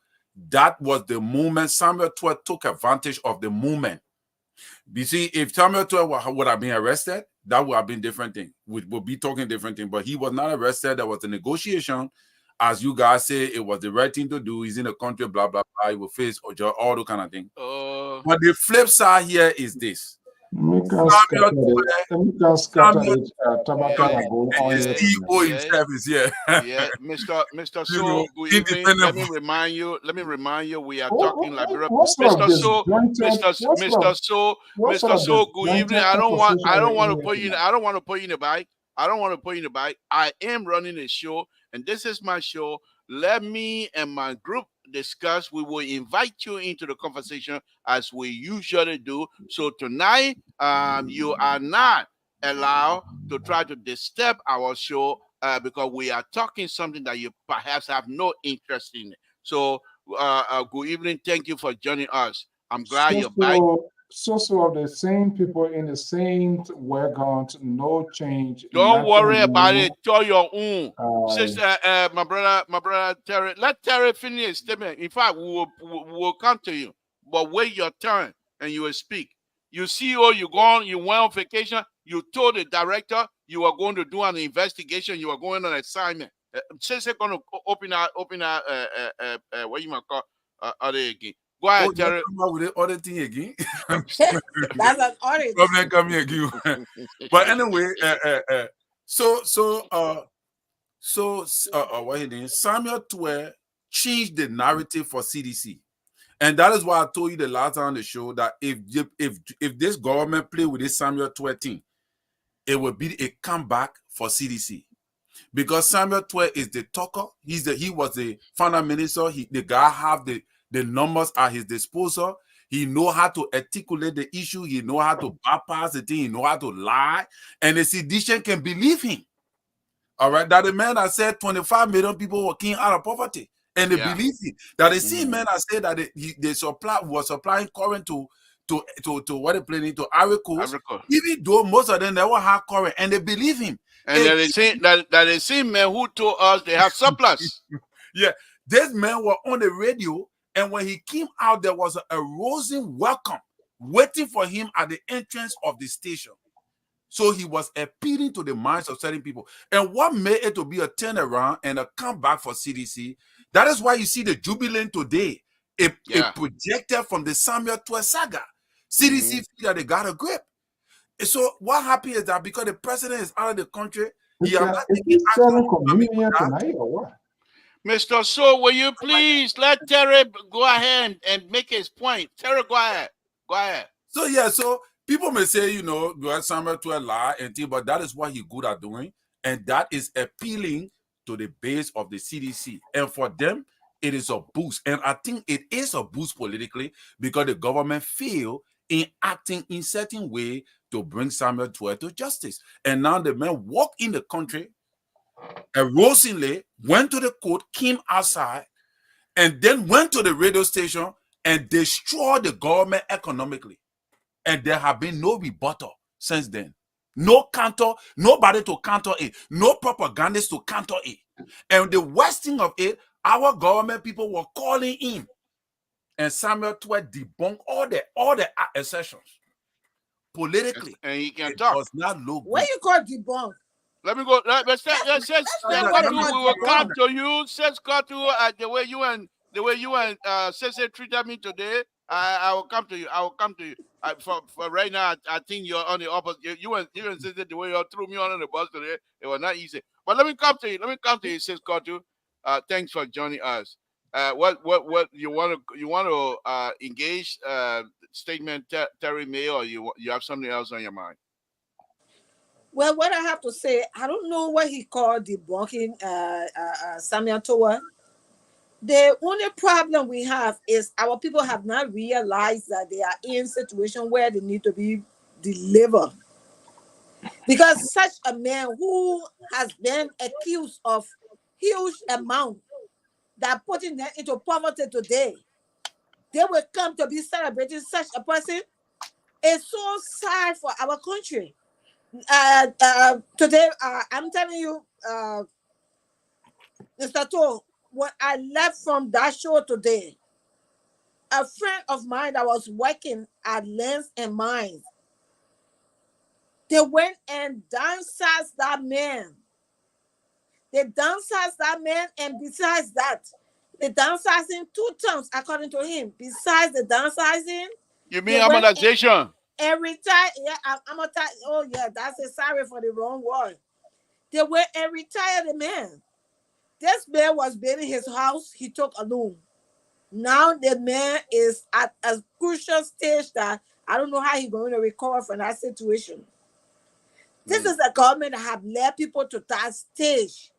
that was the moment Samuel Tuer took advantage of the moment. You see, if Samuel Tuer would have been arrested, that would have been different thing. We would be talking different thing. But he was not arrested. There was a negotiation. As you guys say, it was the right thing to do. He's in the country, blah, blah, blah. He will face all the kind of thing. But the flip side here is this. CEO himself is here. Yeah, Mr. So, let me remind you, we are talking like Mr. So, good evening. I don't want to put you in the bike. I am running a show, and this is my show. Let me and my group discuss. We will invite you into the conversation as we usually do. So tonight, you are not allowed to try to disturb our show because we are talking something that you perhaps have no interest in. So, good evening. Thank you for joining us. I'm glad you're back. So of the same people in the same wagon, no change. Don't worry about it. Do your own. Sister, my brother Terry. Let Terry finish his statement. In fact, we will come to you. But wait your turn and you will speak. You see, you went on vacation. You told the director you were going to do an investigation. You were going on an assignment. Since they're going to open our what you might call other again. Go ahead, Terry. With the other thing again. That's an audit. Problem coming again. But anyway, what he did? Samuel Tuer changed the narrative for CDC, and that is why I told you the last time on the show that if this government play with this Samuel Tuer thing, it will be a comeback for CDC. Because Samuel Tuer is the talker. He was the founder minister. The guy have the numbers at his disposal. He know how to articulate the issue. He know how to bypass the thing. He know how to lie. And the sedition can believe him. All right. That the man that said 25 million people were king out of poverty. And they believe him. That the same man that said that they was supplying current to what they planning to Ivory Coast. Even though most of them never had current. And they believe him. And that the same man who told us they have surplus. Yeah. This man were on the radio. And when he came out, there was a rousing welcome waiting for him at the entrance of the station. So he was appealing to the minds of certain people. And what made it to be a turnaround and a comeback for CDC, that is why you see the jubilant today. It projected from the Samuel Twe saga. CDC feel that they got a grip. So what happened is that because the president is out of the country, he has not taken selling communion tonight or what? Mr. So, will you please let Terry go ahead and make his point? Terry, go ahead. Go ahead. So yeah, so people may say, you know, Samuel to a lie and thing, but that is what he's good at doing, and that is appealing to the base of the CDC. And for them, it is a boost. And I think it is a boost politically because the government failed in acting in certain way to bring Samuel to justice. And now the man walked in the country, erosingly went to the court, came outside, and then went to the radio station and destroyed the government economically. And there have been no rebuttal since then. No counter, nobody to counter it, no propagandist to counter it. And the worst thing of it, our government people were calling in, and Samuel Twe debunked all the assertions. Politically, and he can talk. Does not look What good. you call debunk? Let me go. Let's we will come to you. Says got to the way you and Sese treated me today. I will come to you. I will come to you. For right now, I think you're on the opposite. You and Sese, the way you threw me on the bus today, it was not easy. But let me come to you. Let me come to you, Says got to. Thanks for joining us. What you want to engage statement Terry May, or you have something else on your mind? Well, what I have to say, I don't know what he called debunking Samuel Toa. The only problem we have is our people have not realized that they are in a situation where they need to be delivered. Because such a man who has been accused of huge amount that putting them into poverty today, they will come to be celebrating such a person. It's so sad for our country. Today, I'm telling you, Mr. To, when I left from that show today, a friend of mine that was working at Lens and Mines, they went and downsized that man. They downsized that man, and besides that, they downsized him 2 times, according to him. Besides the downsizing, you mean amortization? Every time, yeah, I'm a oh yeah, that's a sorry for the wrong word. They were and retired the man. This man was building his house, he took a loan. Now the man is at a crucial stage that I don't know how he's going to recover from that situation. This is a government that have led people to that stage.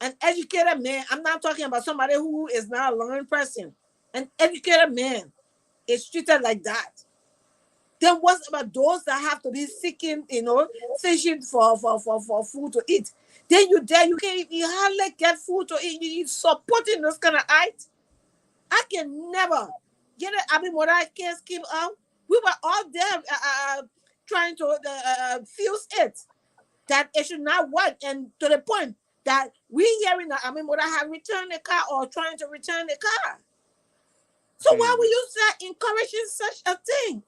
An educated man, I'm not talking about somebody who is not a learned person. An educated man is treated like that. Then what's about those that have to be seeking, fishing for food to eat? Then you hardly get food to eat. You supporting those kind of acts. I can never get it. I mean, when I can't keep out, we were all there trying to fuse it that it should not work, and to the point that we hearing that when I have returned the car or trying to return the car. So why will you start encouraging such a thing?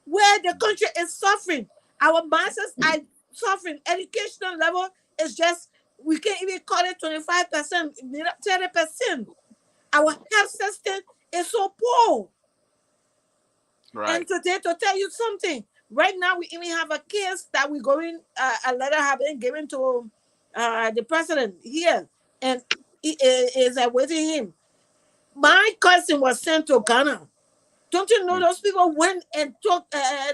Where the country is suffering, our masses are suffering. Educational level is just, we can't even call it 25%, 30%. Our health system is so poor. Right. And today, to tell you something, right now we even have a case that we're going, a letter have been given to the president here, and he is awaiting him. My cousin was sent to Ghana. Don't you know those people went and took? I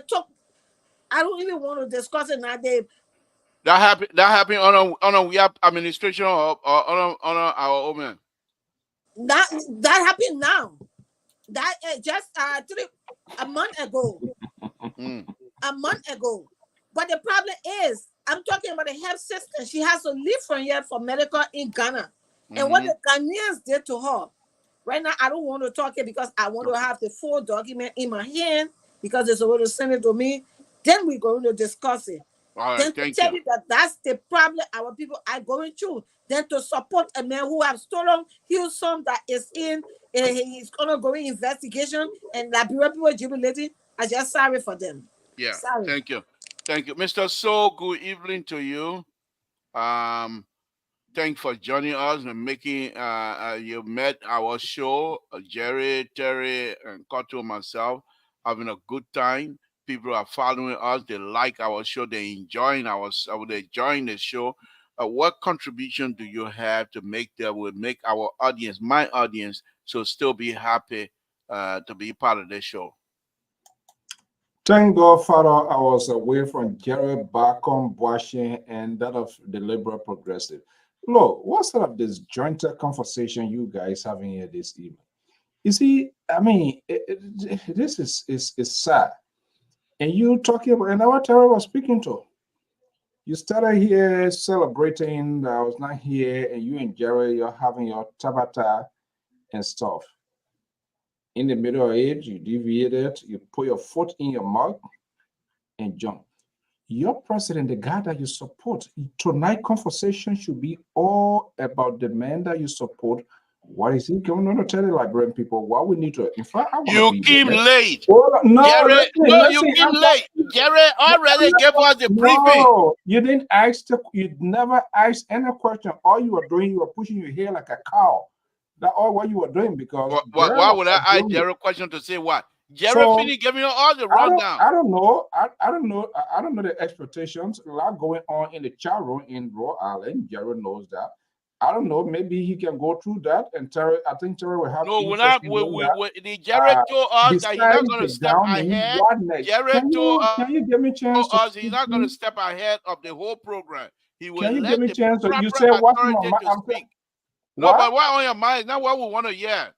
don't even want to discuss it now. That happened on a we administration or on our own man. That happened now. That just a month ago. A month ago. But the problem is, I'm talking about the health system. She has to leave from here for medical in Ghana, and what the Ghanaians did to her. Right now, I don't want to talk it because I want to have the full document in my hand because they're supposed to send it to me. Then we're going to discuss it. All right, then to tell you that that's the problem our people are going through. Then to support a man who have stolen Hillsong that is in, he's going to go in investigation, and Liberia people jubilating. I'm just sorry for them. Yeah, sorry. Thank you. Thank you, Mr. So. Good evening to you. Thanks for joining us and making. You met our show, Jerry, Terry, and Koto, myself, having a good time. People are following us. They like our show. They enjoying They enjoying the show. What contribution do you have to make that will make our audience, my audience, so still be happy to be part of this show? Thank God, Father, I was away from Jerry, Bacon, Washington, and that of the liberal progressive. Look, what sort of disjointed conversation you guys having here this evening? You see, I mean, this is sad. And you talking about, and what Terry was speaking to. You started here celebrating that I was not here, and you and Jerry, you're having your tabata and stuff. In the middle of it, you deviated, you put your foot in your mouth and jump. Your president, the guy that you support, tonight conversation should be all about the man that you support. What is he going on to tell the Liberian people? What we need to, in fact, I want You to be came there. late. Oh, no, Jerry, listen, you came late. Jerry already gave us the briefing. No, you didn't ask. You never asked any question. All you were doing, you were pushing your hair like a cow. That's all what you were doing because. Why would I ask Jerry a question to say what? Jerry finished giving you all the rundown. I don't know. I don't know. I don't know the expectations. A lot going on in the chat room in Rhode Island. Jerry knows that. I don't know. Maybe he can go through that, and Terry. I think Terry will have. No, we're not. Jerry told us that he's not going to step ahead. Jerry told us. Can you give me a chance? He's not going to step ahead of the whole program. He will. Can you let give me a chance? You say proper what? authority to speak. No, but what on your mind? Not what we want to hear.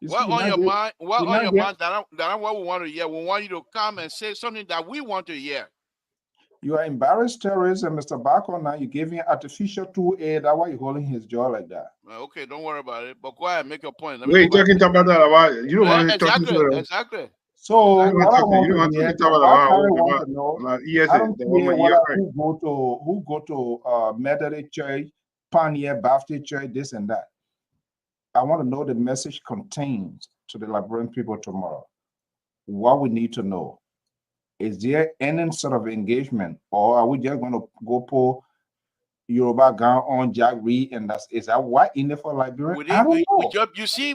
What on your mind? What on your mind? That what we want to hear. We want you to come and say something that we want to hear. You are embarrassed, terrorist, and Mr. Bacon. Now you're giving artificial 2A. That's why you're holding his jaw like that. Okay, don't worry about it. But go ahead, make your point. Wait, talking about that about you don't want to talk to exactly. So what I want to know, I don't care who go to Methodist Church, Pioneer Baptist Church, this and that. I want to know the message contained to the Liberian people tomorrow. What we need to know. Is there any sort of engagement, or are we just going to go pull Yoruba Gang on Jack Reed, and is that what in it for Liberia? I don't know. You see,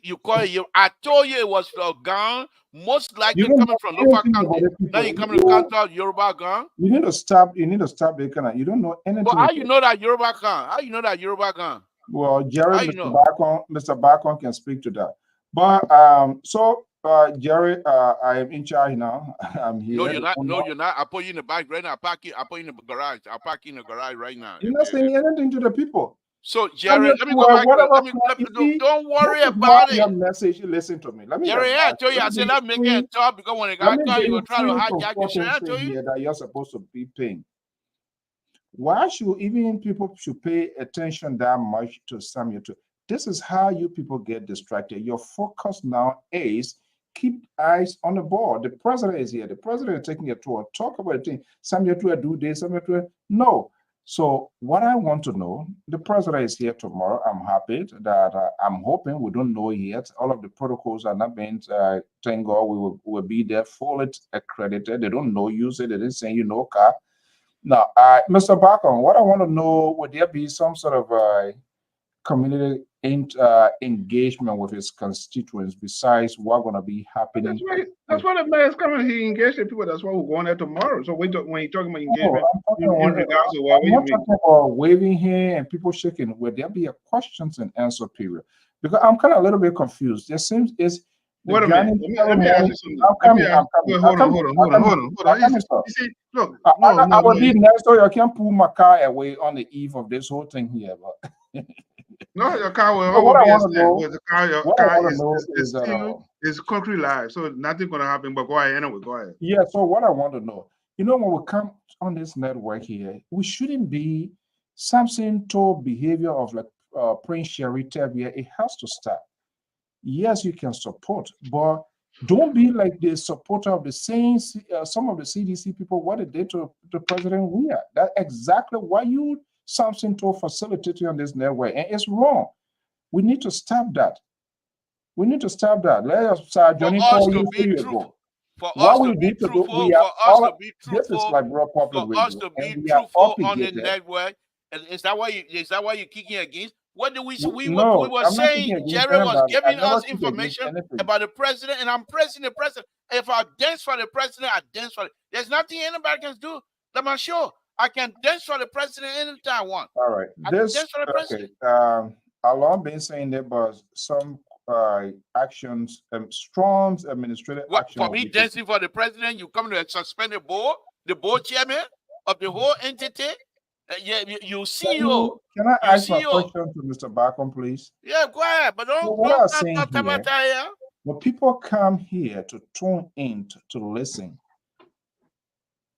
you call it. I told you it was for Gang, most likely coming from local country. Now you coming to counter Yoruba Gang. You need to stop. You need to stop the kind of. You don't know anything. But how you know that Yoruba Gang? How you know that Yoruba Gang? Well, Jerry, Mr. Bacon can speak to that. But Jerry, I am in charge now. I'm here. No, you're not. No, you're not. I'll put you in the back right now. I'll park you in the garage. I'll park you in the garage right now. You're not saying anything to the people. So, Jerry, let me go back. Don't worry about it. Your message, listen to me. Jerry, I told you, I said, let me get talk because when it got caught, you were trying to hijack your show. I told you that you're supposed to be paying. Why should even people should pay attention that much to Samuel? This is how you people get distracted. Your focus now is keep eyes on the ball. The president is here. The president is taking a tour. Talk about the thing. Samuel to do this. Samuel to no. So what I want to know, the president is here tomorrow. I'm happy that I'm hoping, we don't know yet. All of the protocols are not being, thank God we will be there fully accredited. They don't know you, say they didn't send you no car. Now, Mr. Bacon, what I want to know, would there be some sort of community engagement with his constituents besides what's going to be happening? That's why the mayor's coming. He engaged the people. That's why we're going there tomorrow. So when you're talking about engagement, in regards to what I'm not talking about waving here and people shaking. Will there be a questions and answer period? Because I'm kind of a little bit confused. There seems is. Wait a minute. Let me ask you something. Hold on. You see, look. I will be next, so I can't pull my car away on the eve of this whole thing here. But no, your car will always be the car is concrete live, so nothing's gonna happen. But go ahead anyway. Go ahead. Yeah. So what I want to know, when we come on this network here, we shouldn't be Samson told behavior of like Prince Sherry Tabia. It has to stop. Yes, you can support, but don't be like the supporter of the same, some of the CDC people, what they did to the president. We are. That's exactly why you, Samson, told facilitating on this network. And it's wrong. We need to stop that. We need to stop that. Let us start Johnny call you 3 years ago. For What us we to be need to do, truthful, we are for us all. to be This is truthful, like Raw Public for us Radio, to and be we are truthful on the obligated. network. And is that why you're kicking against? What do we No, were I'm not saying kicking against Jerry was anybody. I giving never us kick against information anything. about the president, and I'm praising the president. If I dance for the president, I dance for it. There's nothing anybody can do. I'm sure I can dance for the president anytime I want. All right. I This dance for the president. okay. Along been saying there was some actions, strong administrative What action. for me dancing for the president? You come to suspend the board chairman of the whole entity. Yeah, you CEO. Can I You ask my CEO. question to Mr. Bacon, please? Yeah, go ahead, but don't What I'm talk saying here, here. when people come here to tune in to listen,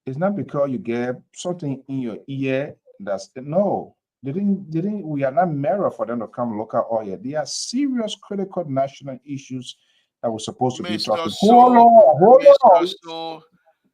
it's not because you get something in your ear that's no. They didn't. We are not mirror for them to come look at all here. There are serious, critical national issues that we're supposed to be talking. Hold on. So.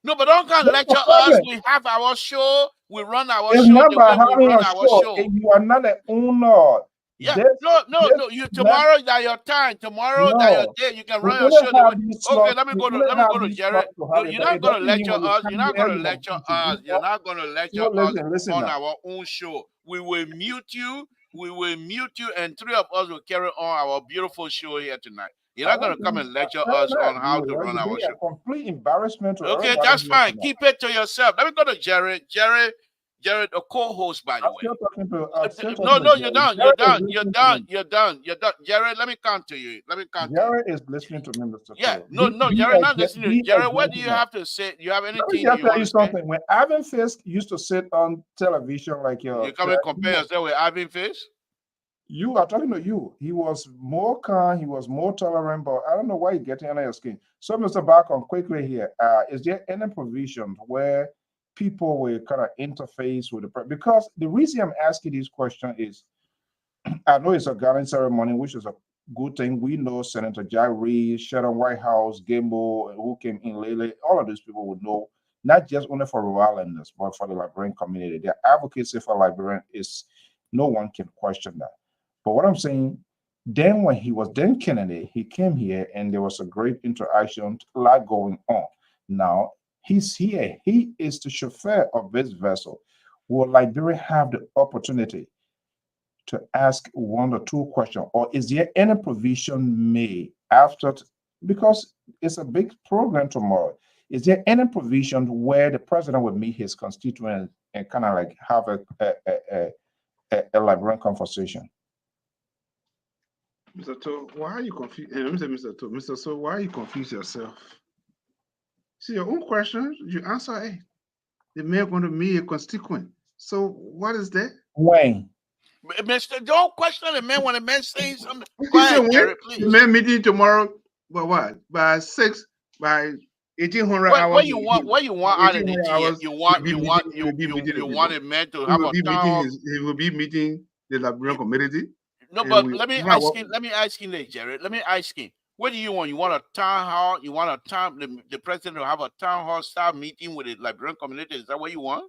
No, but don't come lecture us. We have our show. We run our it's show not the by way we having run a our show. You are not an owner. Yeah, no. You tomorrow that your time. Tomorrow that your day. You can run your show the way. Okay, let me go to Jerry. You're not going to lecture us. You're not going to lecture us. You're not going to lecture us on our own show. We will mute you. We will mute you, and three of us will carry on our beautiful show here tonight. You're not going to come and lecture us on how to run our show. Complete embarrassment to okay, that's fine. Keep it to yourself. Let me go to Jerry. Jerry, a co-host, by the way. No, you're done. You're done. Jerry, let me come to you. Jerry is listening to me, Mr. Yeah, no, Jerry, not listening to you. Jerry, what do you have to say? Do you have anything you want to say? When Ivan Fisk used to sit on television like your... You come and compare yourself with Ivan Fisk? You are talking to you. He was more calm. He was more tolerant, but I don't know why you're getting under your skin. So, Mr. Bacon, quickly here, is there any provision where people will kind of interface with the because the reason I'm asking this question is I know it's a garland ceremony, which is a good thing. We know Senator Jairi, Sharon Whitehouse, Gamble, who came in lately. All of these people would know, not just only for Rhode Islanders, but for the Liberian community. Their advocacy for Liberian is no one can question that. But what I'm saying, then when he was then Kennedy, he came here and there was a great interaction, a lot going on. Now he's here. He is the chauffeur of this vessel. Will Liberia have the opportunity to ask one or two questions, or is there any provision made after? Because it's a big program tomorrow. Is there any provision where the president would meet his constituents and kind of like have a Liberian conversation? Mr. To, why are you confused? Mr. To, Mr. So, why are you confused yourself? See your own question, you answer, hey, the man going to meet a constituent. So, what is that? When? Mr. Don't question the man when the man says something. Go ahead, Jerry, please. The man meeting tomorrow, but what? By 1800 hours. What you want out of the hours, you want a man to have a town. He will be meeting the Liberian community. No, but let me ask him, Jerry. Let me ask him. What do you want? You want a town hall? You want a town the president to have a town hall style meeting with the Liberian community? Is that what you want?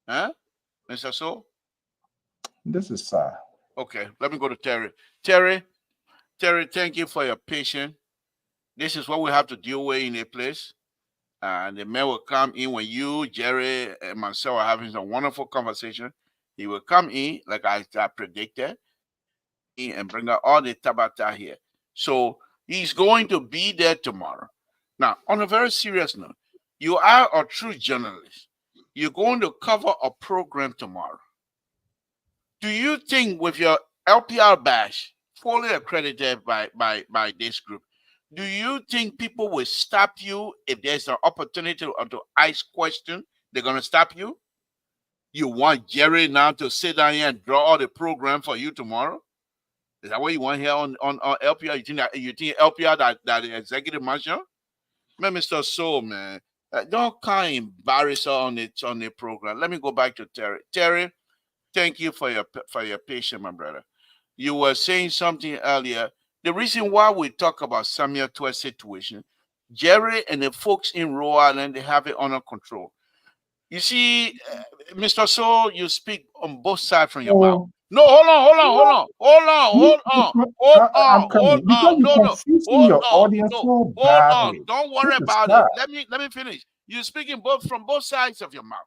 Huh? Mr. So? This is sad. Okay, let me go to Terry. Terry, thank you for your patience. This is what we have to deal with in a place. And the man will come in when you, Jerry, and myself are having some wonderful conversation. He will come in, like I predicted, and bring out all the tabata here. So he's going to be there tomorrow. Now, on a very serious note, you are a true journalist. You're going to cover a program tomorrow. Do you think with your LPR badge, fully accredited by this group, do you think people will stop you if there's an opportunity to ask questions? They're going to stop you? You want Jerry now to sit down here and draw all the program for you tomorrow? Is that what you want here on LPR? You think LPR that the executive marshal? Man, Mr. Soul, man, don't kind of embarrass her on the program. Let me go back to Terry. Terry, thank you for your patience, my brother. You were saying something earlier. The reason why we talk about Samuel Twa's situation, Jerry and the folks in Rhode Island, they have it under control. You see, Mr. Soul, you speak on both sides from your mouth. No, I'm coming because you're confusing your audience so hold on. badly. Don't worry This is about sad. it. Let me finish. You're speaking from both sides of your mouth.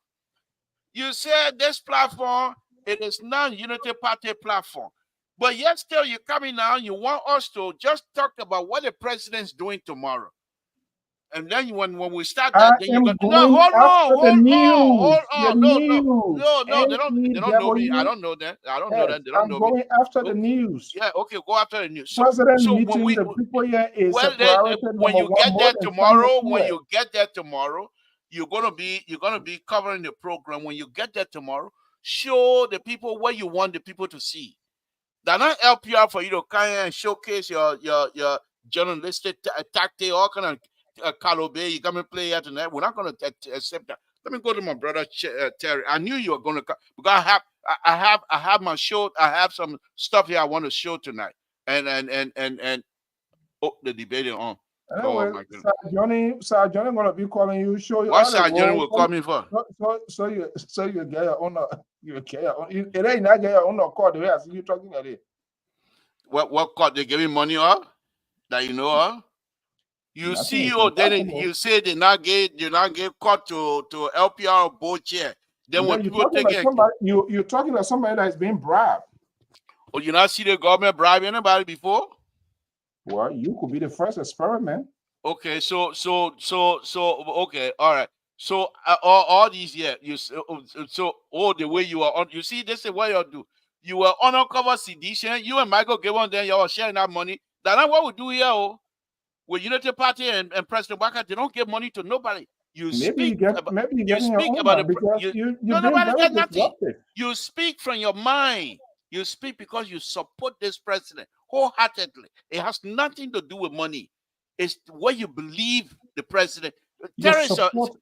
You said this platform, it is non-unity party platform. But yet still you're coming now, you want us to just talk about what the president's doing tomorrow. And then when we start that, then you go, no, hold on. No, they don't know me. I don't know that. They don't know me. Going after the news. Yeah, okay, go after the news. President meeting the people here is a priority when you get there tomorrow, you're gonna be covering the program. When you get there tomorrow, show the people what you want the people to see. They're not help you out for you to come and showcase your journalistic tactic, all kind of Calobe, you come and play here tonight. We're not going to accept that. Let me go to my brother Terry. I knew you were going to come because I have my show. I have some stuff here I want to show tonight. And oh, the debate is on. Anyway, oh my goodness. Sir Johnny going to be calling you. Show you. What Sir Johnny will call me for? So you get your own. You get your own. It ain't not get your own court. The way I see you talking about it. What court they giving money of? That you know of? You see, you say they not get caught to LPR both chair. Then when people take it, you're talking about somebody that is being bribed. Oh, you not see the government bribe anybody before? Well, you could be the first experiment. Okay, so okay, all right. So all these years, the way you are on, you see, this is what you do. You were undercover sedition. You and Michael Gibbon, then you are sharing that money. That's not what we do here. Oh. With Unity Party and President Waka, they don't give money to nobody. You speak about the nobody get nothing. You speak from your mind. You speak because you support this president wholeheartedly. It has nothing to do with money. It's what you believe the president. Your support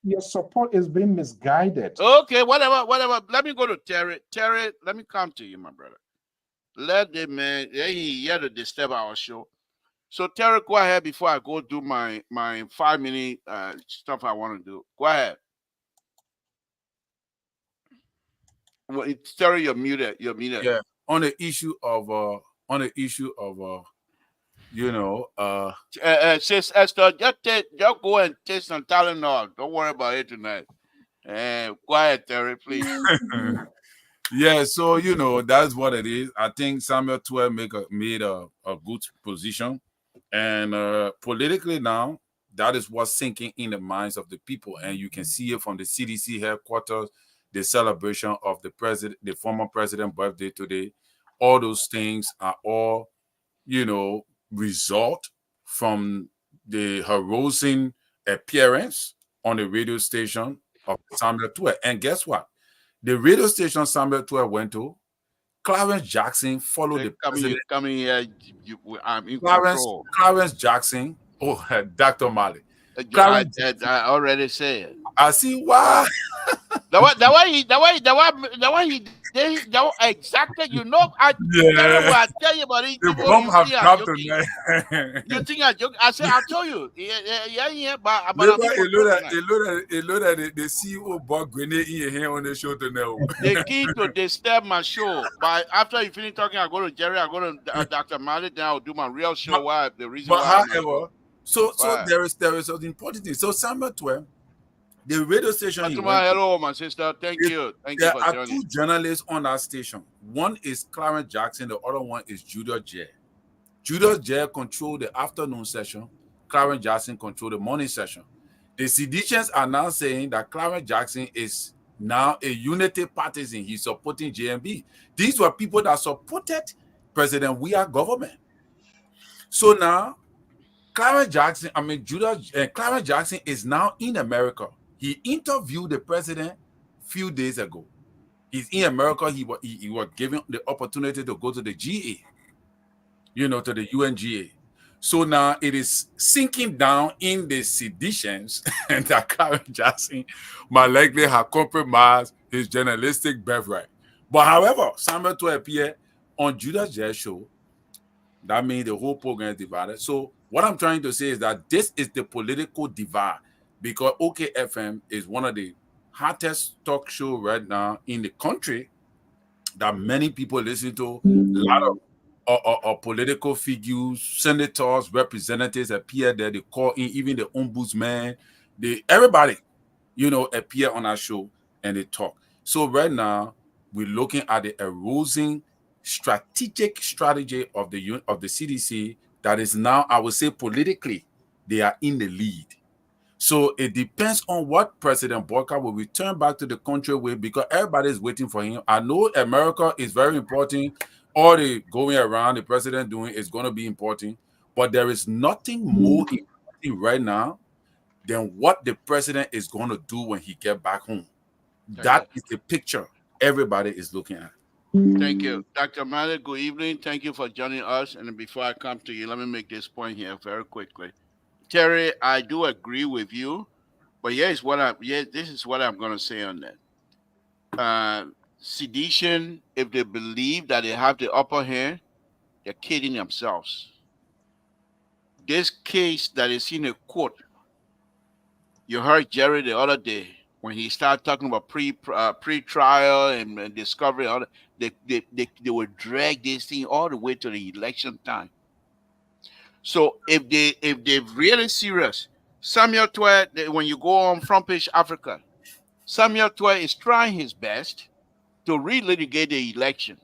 is being misguided. Okay, whatever. Let me go to Terry. Terry, let me come to you, my brother. Let the man here to disturb our show. So Terry, go ahead before I go do my 5-minute stuff I want to do. Go ahead. Well, Terry, you're muted. Yeah. On the issue of Sis Esther, just go and take some Tylenol. Don't worry about it tonight. Go ahead, Terry, please. Yeah, so that's what it is. I think Samuel 12 made a good position. And politically now, that is what's sinking in the minds of the people. And you can see it from the CDC headquarters, the celebration of the former president's birthday today. All those things are all, result from the harassing appearance on the radio station of Samuel 12. And guess what? The radio station Samuel 12 went to, Clarence Jackson followed the president. Coming here, I'm in control. Clarence Jackson, Dr. Mali. I already said. I see why. Exactly. I tell you about it. The bomb have dropped tonight. You think I joke? I'll tell you. Yeah. But it looked at the CEO bought grenade in your hand on the show tonight. The key to disturb my show. But after you finish talking, I go to Jerry, I go to Dr. Mali, then I'll do my real show. However, so there is an important thing. So Samuel 12, the radio station. Hello, my sister. Thank you. There are two journalists on that station. One is Clarence Jackson. The other one is Judah Jay. Judah Jay controlled the afternoon session. Clarence Jackson controlled the morning session. The seditionists are now saying that Clarence Jackson is now a unity partisan. He's supporting JMB. These were people that supported President Weah government. So now, Clarence Jackson is now in America. He interviewed the president a few days ago. He's in America. He was given the opportunity to go to the GA, to the UNGA. So now it is sinking down in the seditions and that Clarence Jackson might likely have compromised his journalistic birthright. But however, Samuel 12 appeared on Judah Jay's show. That means the whole program is divided. So what I'm trying to say is that this is the political divide, because OKFM is one of the hottest talk shows right now in the country. that many people listen to. A lot of political figures, senators, representatives appear there. They call in even the ombudsman. Everybody, appear on our show and they talk. So right now we're looking at the eroding strategic strategy of the CDC that is now, I would say, politically they are in the lead. So it depends on what President Boyka will return back to the country with, because everybody is waiting for him. I know America is very important. All the going around the president doing is going to be important, but there is nothing more important right now than what the president is going to do when he get back home. That is the picture everybody is looking at. Thank you. Dr. Malik, good evening. Thank you for joining us. And before I come to you, let me make this point here very quickly. Terry, I do agree with you, but this is what I'm gonna say on that. Sedition, if they believe that they have the upper hand, they're kidding themselves. This case that is in a court, you heard Jerry the other day when he started talking about pre-trial and discovery. They would drag this thing all the way to the election time. So if they're really serious, Samuel Twe, when you go on Front Page Africa, Samuel Twe is trying his best to relitigate the election,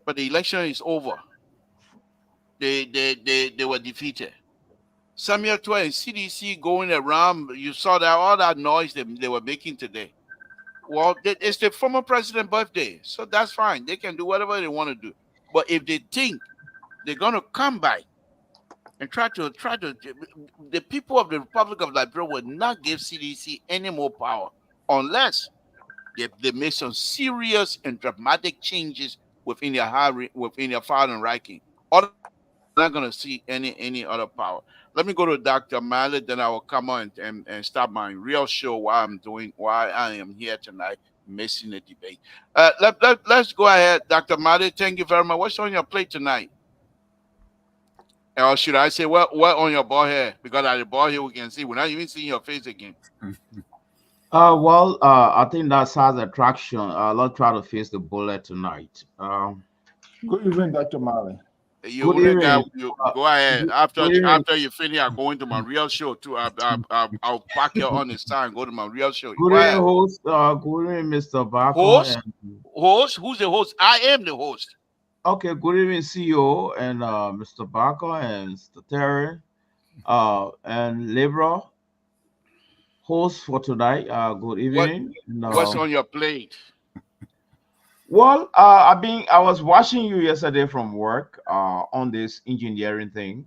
but the election is over. They were defeated. Samuel Twe and CDC going around, you saw that all that noise they were making today. Well, it's the former president's birthday, so that's fine. They can do whatever they want to do. But if they think they're going to come back and try to, the people of the Republic of Liberia will not give CDC any more power unless they make some serious and dramatic changes within their filing ranking. Other not going to see any other power. Let me go to Dr. Mallet, then I will come on and start my real show why I am here tonight, missing the debate. Let's go ahead, Dr. Mallet. Thank you very much. What's on your plate tonight? Or should I say what on your ball here? Because at the ball here we can see. We're not even seeing your face again. I think that has attraction. Let's try to face the bullet tonight. Good evening, Dr. Marley. You go ahead. After you finish, I'm going to my real show too. I'll pack you on this time and go to my real show. Good evening, host. Good evening, Mr. Barker. Host? Who's the host? I am the host. Okay, good evening, CEO and Mr. Barker and Mr. Terry and Libra. Host for tonight. Good evening. What's on your plate? Well, I was watching you yesterday from work on this engineering thing,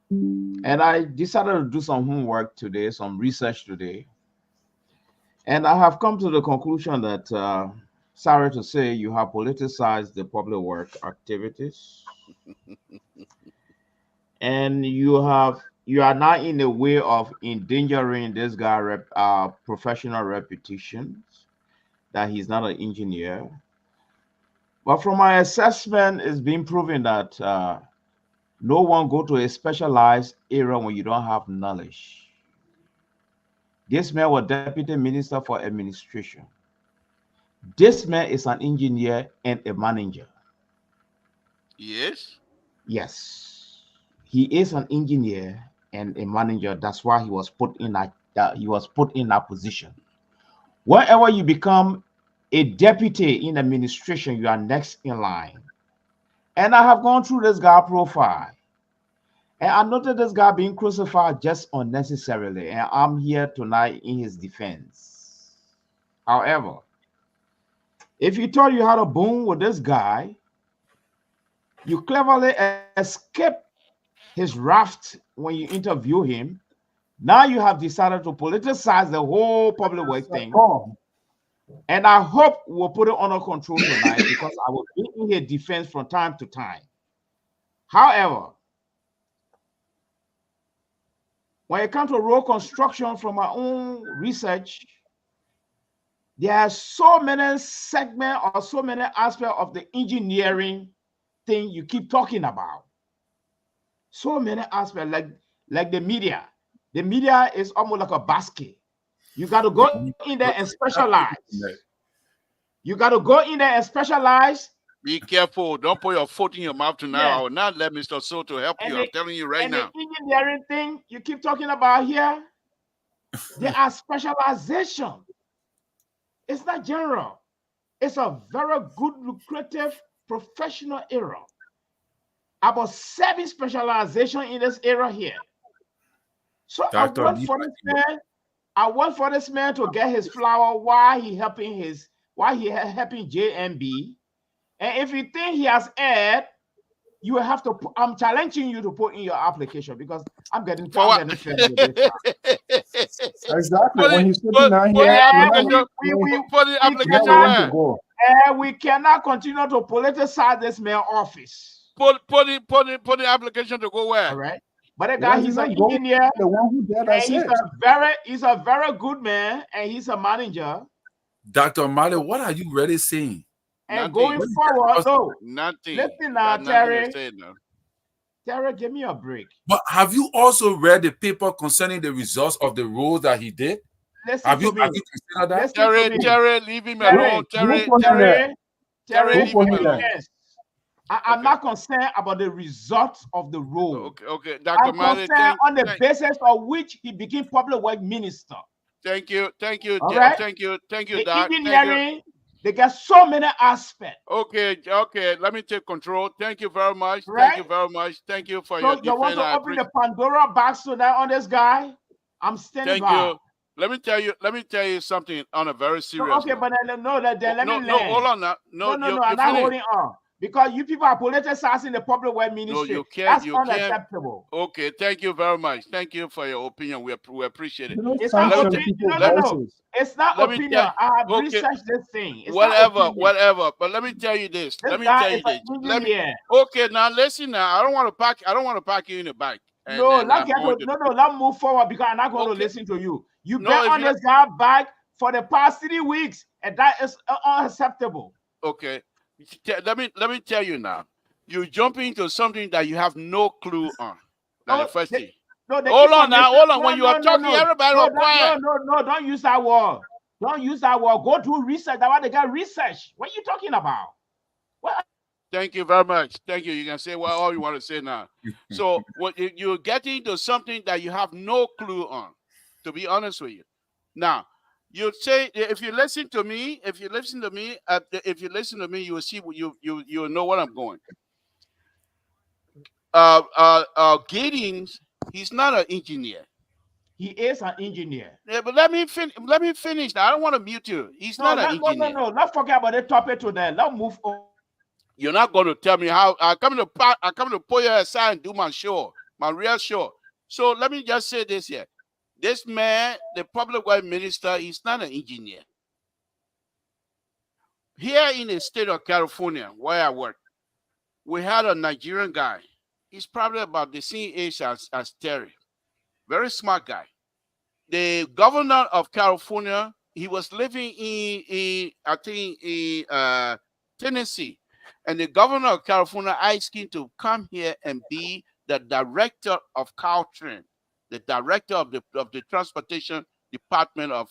and I decided to do some homework today, some research today, and I have come to the conclusion that, sorry to say, you have politicized the public work activities, and you are now in a way of endangering this guy's professional reputation, that he's not an engineer. But from my assessment, it's been proven that no one go to a specialized area when you don't have knowledge. This man was deputy minister for administration. This man is an engineer and a manager. Yes? Yes. He is an engineer and a manager. That's why he was put in that position. Whenever you become a deputy in administration, you are next in line. And I have gone through this guy profile. And I noted this guy being crucified just unnecessarily. And I'm here tonight in his defense. However, if you thought you had a boon with this guy, you cleverly escaped his raft when you interview him. Now you have decided to politicize the whole public work thing. And I hope we'll put it under control tonight because I will be in his defense from time to time. However, when it comes to road construction, from my own research, there are so many segments or so many aspects of the engineering thing you keep talking about. So many aspects, like the media. The media is almost like a basket. You got to go in there and specialize. You got to go in there and specialize. Be careful. Don't put your foot in your mouth tonight. Yes. I will not let Mr. Soto help And you. I'm telling you right now. the engineering thing you keep talking about here, there are specialization. It's not general. It's a very good, lucrative, professional area. About 7 specialization in this area here. So I want for this man to get his flower while he helping JMB. And if you think he has erred, you will have to. I'm challenging you to put in your application because I'm getting fed up with this. Exactly. When he's sitting down here, we cannot continue to politicize this man's office. Put the application to go where? All right. But the guy, he's an engineer. The one who did that. He's a very good man, and he's a manager. Dr. Mali, what are you really saying? And going forward, no. Nothing. Listen now, Terry. Terry, give me a break. But have you also read the paper concerning the results of the roles that he did? Have you considered that? Terry, leave him alone. Terry, leave him alone. I'm not concerned about the results of the role. Okay, Dr. Mali, on the basis of which he became public work minister. Thank you, right? thank you, Doc. Engineering, they got so many aspects. Okay, let me take control. Thank you very much. Right? Thank you very much. Thank you for your defense. You want to open the Pandora box tonight on this guy? I'm standing by. Thank you. Let me tell you something on a very serious. Okay, but let me land. No, hold on now. No, I'm not holding on. Because you people are politicizing the public work ministry. No, you can't. That's unacceptable. Okay, thank you very much. Thank you for your opinion. We appreciate it. It's not opinion. It's not opinion. I have researched this thing. It's whatever. But let me tell you this. Okay, now listen. Now I don't want to park you in the back. Let's move forward because I'm not going to listen to you. You've been on this guy back for the past 3 weeks, and that is unacceptable. Okay. Let me tell you now. You jump into something that you have no clue on. That's the first thing. Hold on. When you are talking, everybody will quiet. No, don't use that word. Don't use that word. Go do research. That's why they got research. What are you talking about? What? Thank you very much. Thank you. You can say all you want to say now. So you're getting into something that you have no clue on, to be honest with you. Now, you say if you listen to me, you will see you know what I'm going. Giddings, he's not an engineer. He is an engineer. Yeah, but let me finish. Now, I don't want to mute you. He's not an engineer. No. Let's forget about the topic today. Let's move on. You're not going to tell me how I come to pull you aside and do my show, my real show. So let me just say this here. This man, the public work minister, he's not an engineer. Here in the state of California, where I work, we had a Nigerian guy. He's probably about the same age as Terry. Very smart guy. The governor of California, he was living in Tennessee. And the governor of California asked him to come here and be the director of Caltrain, the director of the transportation department of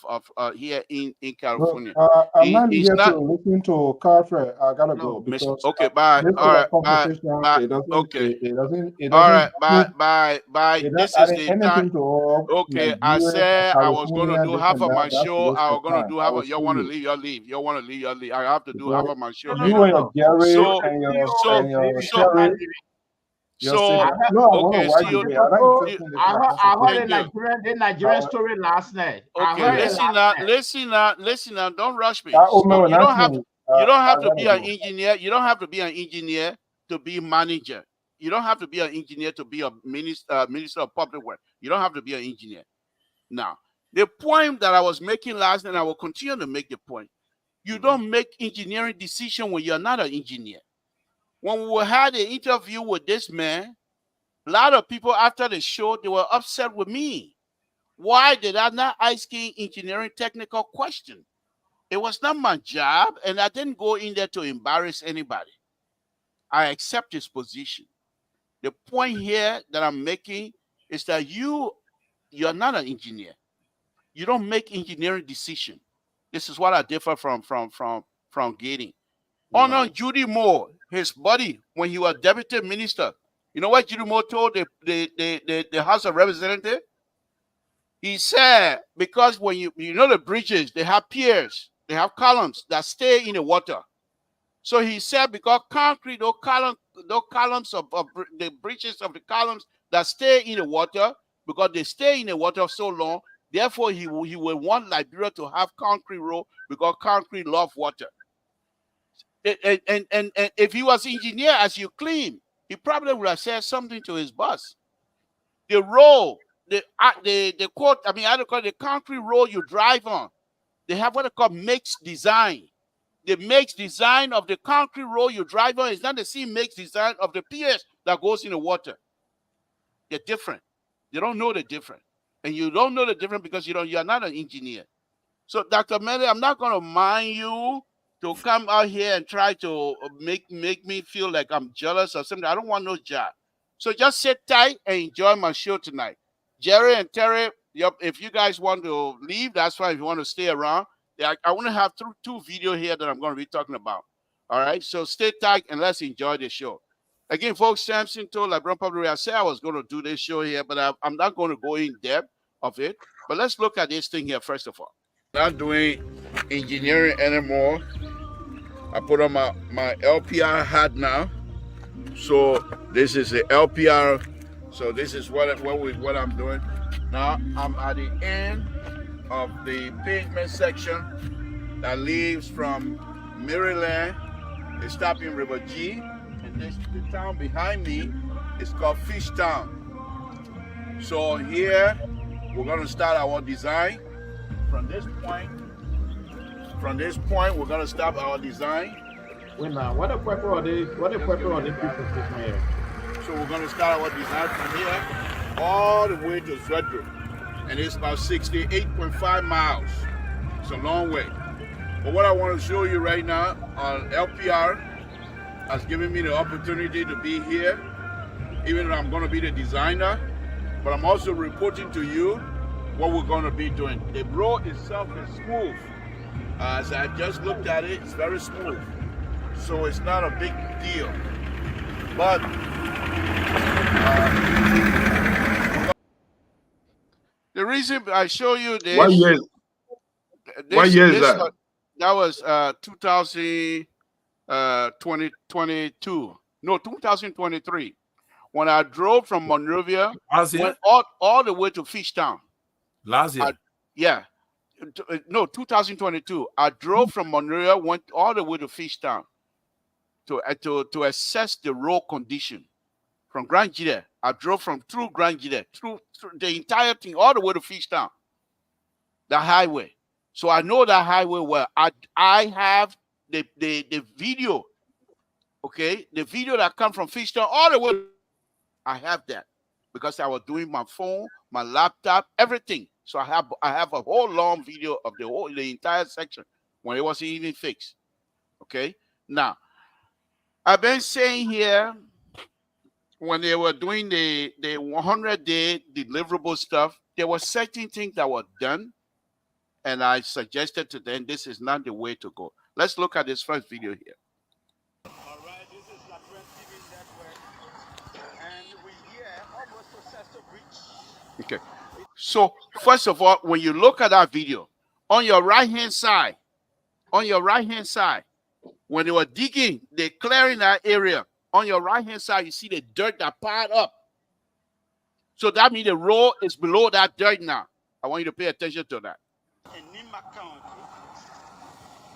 here in California. I'm not here to listen to Caltrain. I gotta go because okay, bye. All right, bye. Okay. All right, bye. This is the time. Okay, I said I was going to do half of my show. I was going to do half of. You want to leave? You leave. You want to leave? You leave. I have to do half of my show. You and your Gary and your Terry. I heard the Nigerian story last night. Okay, listen now. Don't you don't have to be an engineer. You don't have to be an engineer to be manager. You don't have to be an engineer to be a minister of public work. You don't have to be an engineer. Now, the point that I was making last night, I will continue to make the point. You don't make engineering decision when you're not an engineer. When we had an interview with this man, a lot of people after the show, they were upset with me. Why did I not ask him engineering technical question? It was not my job, and I didn't go in there to embarrass anybody. I accept his position. The point here that I'm making is that you're not an engineer. You don't make engineering decision. This is what I differ from from getting. Honor Judy Moore, his buddy, when he was deputy minister. You know what Judy Moore told the House of Representatives? He said, because when you know the bridges, they have piers, they have columns that stay in the water. So he said, because concrete, those columns of the bridges of the columns that stay in the water, because they stay in the water so long, therefore he will want Liberia to have concrete road because concrete love water. And if he was engineer as you claim, he probably would have said something to his boss. The road, the quote, I don't call it the concrete road you drive on. They have what they call mixed design. The mixed design of the concrete road you drive on is not the same mixed design of the piers that goes in the water. They're different. You don't know the difference. And you don't know the difference because you're not an engineer. So, Dr. Mele, I'm not going to mind you to come out here and try to make me feel like I'm jealous or something. I don't want no job. So just sit tight and enjoy my show tonight. Jerry and Terry, if you guys want to leave, that's fine. If you want to stay around, I want to have two videos here that I'm going to be talking about. All right, so stay tight and let's enjoy the show. Again, folks, Samson told LeBron Public, I said I was going to do this show here, but I'm not going to go in depth of it. But let's look at this thing here first of all. Not doing engineering anymore. I put on my LPR hat now. So this is the LPR. So this is what I'm doing. Now I'm at the end of the pavement section that leaves from Maryland. It's stopping River G. And the town behind me is called Fishtown. So here we're going to start our design. From this point, we're going to start our design. Wait now, what the purpose of this? What the purpose of this people here? So we're going to start our design from here all the way to Zredrup. And it's about 68.5 miles. It's a long way. But what I want to show you right now, LPR has given me the opportunity to be here, even though I'm going to be the designer. But I'm also reporting to you what we're going to be doing. The road itself is smooth. As I just looked at it, it's very smooth. So it's not a big deal. But the reason I show you this. What year is that? That was 2022. No, 2023. When I drove from Monrovia, went all the way to Fishtown. Last year? No, 2022. I drove from Monrovia, went all the way to Fishtown to assess the road condition. From Grand Gide, I drove through Grand Gide, through the entire thing, all the way to Fishtown. The highway. So I know that highway well. I have the video, okay? The video that come from Fishtown all the way. I have that because I was doing my phone, my laptop, everything. So I have a whole long video of the entire section when it wasn't even fixed. Okay. Now, I've been saying here when they were doing the 100-day deliverable stuff, there were certain things that were done, and I suggested to them this is not the way to go. Let's look at this first video here. All right, this is Liberia TV Network, and we're here almost to Sester Bridge. Okay. So, first of all, when you look at that video, on your right-hand side, when they were digging, they're clearing that area. On your right-hand side, you see the dirt that piled up. So that means the road is below that dirt now. I want you to pay attention to that. In Nima County,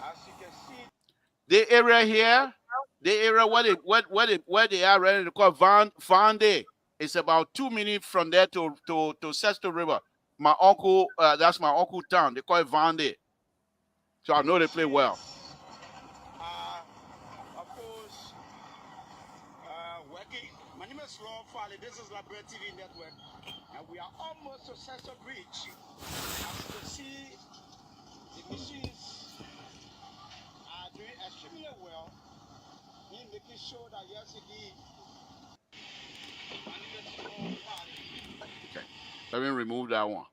as you can see, the area here, the area where they are ready to call Vande. It's about 2 minutes from there to Sesto River. My uncle, that's my uncle town. They call it Vande. So I know they play well. of course, working. My name is Ron Farley. This is Liberia TV Network, and we are almost to Sester Bridge. As you can see, the machines are doing extremely well in making sure that yes, indeed. Okay, let me remove that one.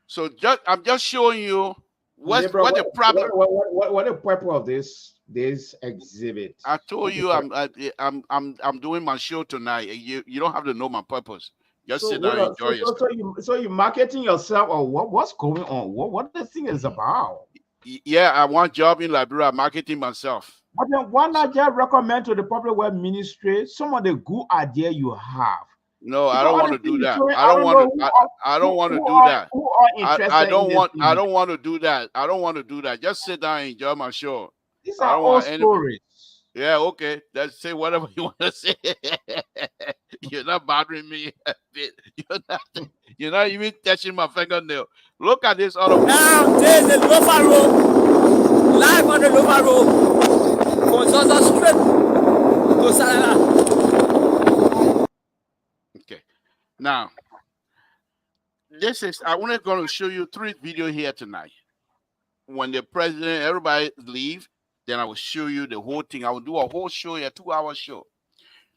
So I'm just showing you what the problem. What the purpose of this? this exhibit. I told you I'm doing my show tonight. You don't have to know my purpose. Just So sit down and what? enjoy yourself. So you marketing yourself, or what's going on? What this thing is about? Yeah, I want job in Liberia, marketing myself. But then why not just recommend to the public web ministry some of the good idea you have? No, I Because don't all want the to do things that. showing, I I don't don't want know to. I don't want to do that. who are I interested in don't this want. thing. I don't want to do that. I don't want to do that. Just sit down and enjoy my show. These I are don't all want anybody. stories. Yeah, okay. Let's say whatever you want to say. You're not bothering me a bit. You're not even touching my fingernail. Look at this other one. Now there's the Lofa Road. Live on the Lofa Road. From Zaza Strip to Salala. Okay. Now, I want to show you 3 videos here tonight. When the president, everybody leave, then I will show you the whole thing. I will do a whole show here, 2-hour show.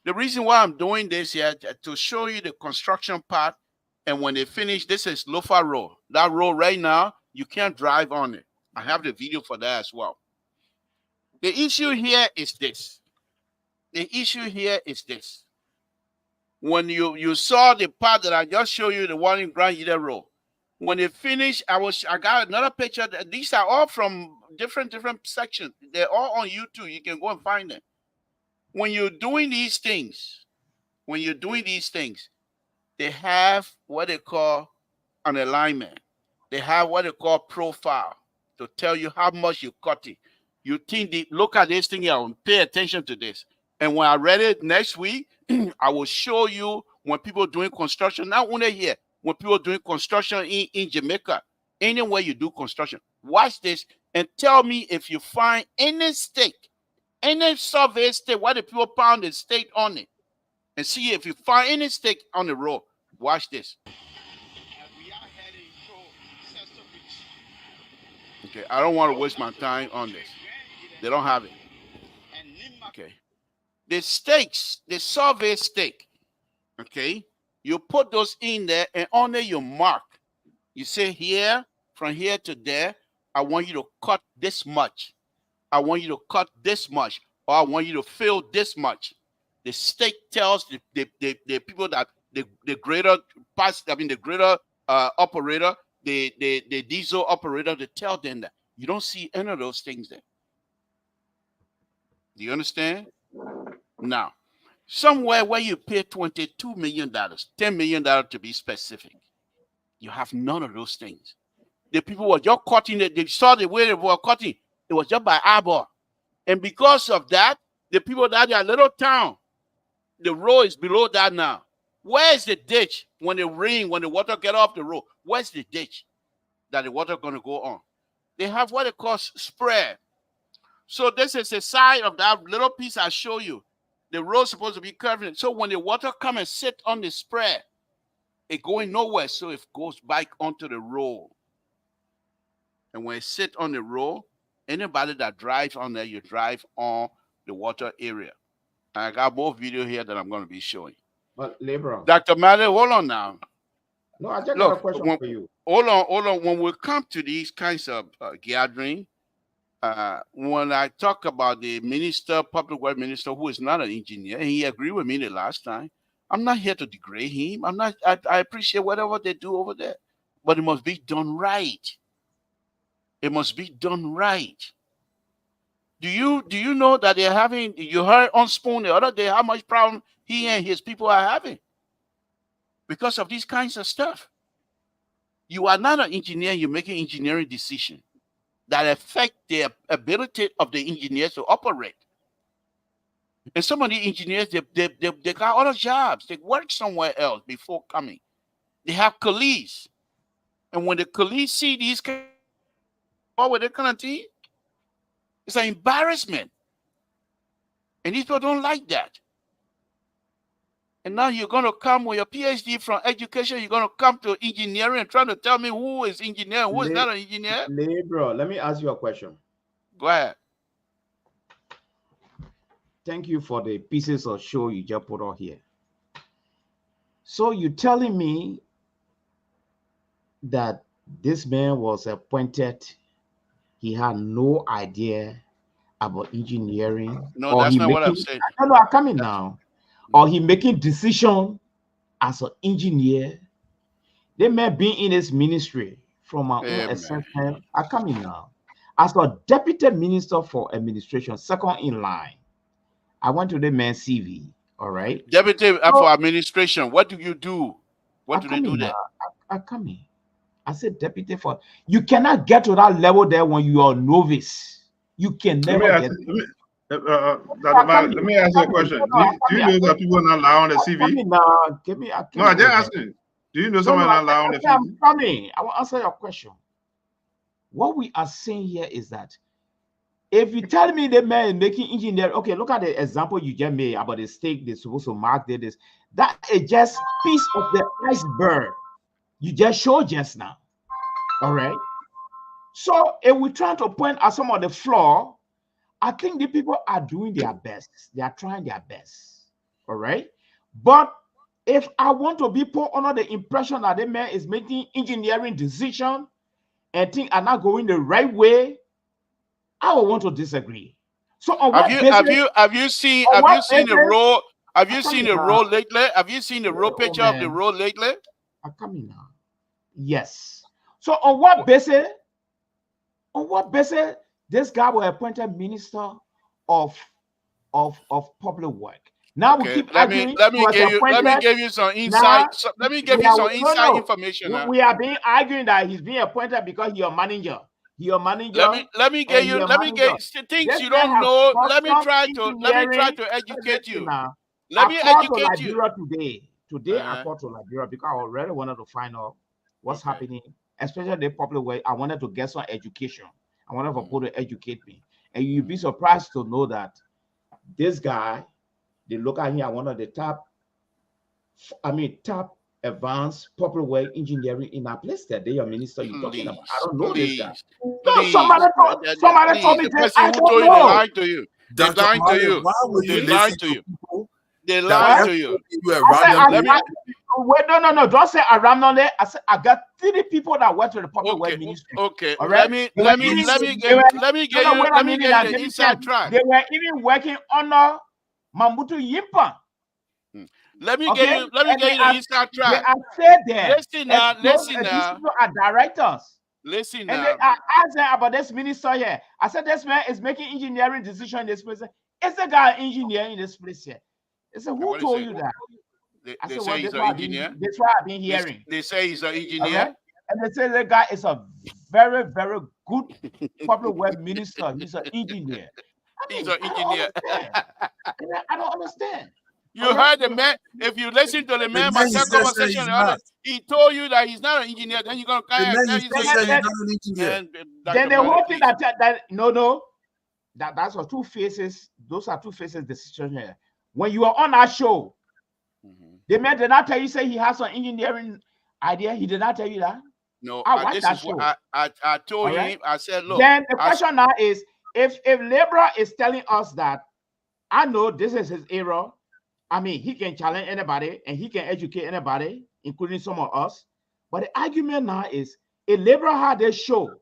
The reason why I'm doing this here to show you the construction part. And when they finish, this is Lofa Road. That road right now, you can't drive on it. I have the video for that as well. The issue here is this. The issue here is this. When you saw the part that I just showed you, the one in Grand Yida Road, when they finish, I got another picture. These are all from different sections. They're all on YouTube. You can go and find them. When you're doing these things, they have what they call an alignment. They have what they call profile to tell you how much you cut it. You think look at this thing here and pay attention to this. And when I read it next week, I will show you when people are doing construction, not only here, when people are doing construction in Jamaica, anywhere you do construction. Watch this and tell me if you find any stake, any survey stake, where the people pound the stake on it, and see if you find any stake on the road. Watch this. We are heading to Sester Beach. Okay, I don't want to waste my time on this. They don't have it. Okay. The stakes, the survey stake, okay, you put those in there and on there you mark. You say here, from here to there, I want you to cut this much. I want you to cut this much, or I want you to fill this much. The stake tells the people that the greater pass, the greater operator, the diesel operator, to tell them that. You don't see any of those things there. Do you understand? Now, somewhere where you pay $22 million, $10 million to be specific, you have none of those things. The people were just cutting it. They saw the way they were cutting. It was just by eyeball. And because of that, the people that are little town, the road is below that now. Where is the ditch when it rains, when the water get off the road? Where's the ditch that the water going to go on? They have what they call spread. So this is the side of that little piece I show you. The road's supposed to be curving. So when the water come and sit on the spread, it going nowhere. So it goes back onto the road. And when it sit on the road, anybody that drives on there, you drive on the water area. I got more video here that I'm going to be showing. But Lebron, Dr. Malley, hold on now. no, I just got a question for you. Hold on. When we come to these kinds of gathering, when I talk about the minister, public works minister, who is not an engineer, and he agreed with me the last time, I'm not here to degrade him. I appreciate whatever they do over there, but it must be done right. It must be done right. Do you know that they're having, you heard on Spoon the other day how much problem he and his people are having because of these kinds of stuff? You are not an engineer, you're making engineering decisions that affect the ability of the engineers to operate. And some of the engineers, they got other jobs. They work somewhere else before coming. They have colleagues. And when the colleagues see these, what were they going to do? It's an embarrassment. And these people don't like that. And now you're going to come with your PhD from education, you're going to come to engineering and trying to tell me who is engineer and who is not an engineer? Bro, let me ask you a question. Go ahead. Thank you for the pieces of show you just put out here. So you're telling me that this man was appointed, he had no idea about engineering, No, or that's he not what I'm making saying. no, I'm coming now, or he making decision as an engineer. They may be in his ministry from my own Amen. assessment. I'm coming now. As a deputy minister for administration, second in line, I went to the man's CV. All right. Deputy So for administration, what do you do? What I'm do they do coming there? now. I'm coming. I said deputy for, you cannot get to that level there when you are novice. You can Let me never ask get you, there. Dr. I'm coming. Let me ask you a question. No, I'm Do you coming. know that people are not allowed on the I'm CV? coming now. Give me. No, I Come just over. asking. Do you know No, someone no. not allowed on the I'm CV? coming. I will answer your question. What we are saying here is that if you tell me the man is making engineer, okay, look at the example you just made about the stake they're supposed to mark this. That is just piece of the iceberg you just showed just now. All right. So if we try to point at some of the flaw, I think the people are doing their best. They are trying their best. All right. But if I want to be put under the impression that the man is making engineering decision and things are not going the right way, I will want to disagree. So on what basis? Have you seen On what the basis? role? Have I'm you seen coming the now. role lately? Have you seen the role Oh picture of the man, role lately? I'm coming now. Yes. So on what basis? On what basis this guy was appointed minister of public work? Now we Okay, keep arguing. let He me was give you some Now insight. Let me give we you are some no inside no. information now. We are being arguing that he's being appointed because you're a manager. You're a manager. Let me And you're a manager. things This you man don't has know. custom Let me try engineering. to educate you. Now, Let I me called to educate you. Liberia today. Today I Uh-huh. called to Liberia because I already wanted to find out what's Okay. happening, especially the public way. I wanted to get some education. I wanted for people to educate me. And you'd be surprised to know that this guy, they look at him as one of the top advanced popular way engineering in our place that they are minister you're talking about. I don't know this guy. No, somebody told me The that. person I who don't told you they know. lied to you. They Dr. lied to Marley, you. why would They you lied listen to to you. people They that lied just to you? you I around said, them? wait, no. Don't say around on there. I said I got 3 people that went to the public way Okay. ministry. Okay. All right. Let me give you the inside track. They were even working under Mamutu Yimpa. Let me Okay, give you the inside they track. are said there. Listen And now, these people are directors. listen And now. I asked them about this minister here. I said, this man is making engineering decision in this place. Is the guy an engineer in this place here? They said, who What told say? you that? I They said, say well, he's this an engineer. is what I've been hearing. They say he's an Okay? engineer. And they say the guy is a very, very good public work minister. He's an engineer. He's I an don't engineer. understand. I don't understand. You heard the man. If you listen to the The man, my man second said conversation, he's not. he told you that he's not an engineer. Then you're gonna The kind of man tell said you he's not an engineer. man, Then Dr. the Marley, whole thing please. that's what two faces. Those are two faces decision here. When you are on our show, the man did not tell you say he has an engineering idea. He did not tell you that. No, I watched this that is show. what I told All right? him. I said, look. Then the question now is, if Libra is telling us that I know this is his error, I mean, he can challenge anybody and he can educate anybody, including some of us. But the argument now is, if Libra had a show,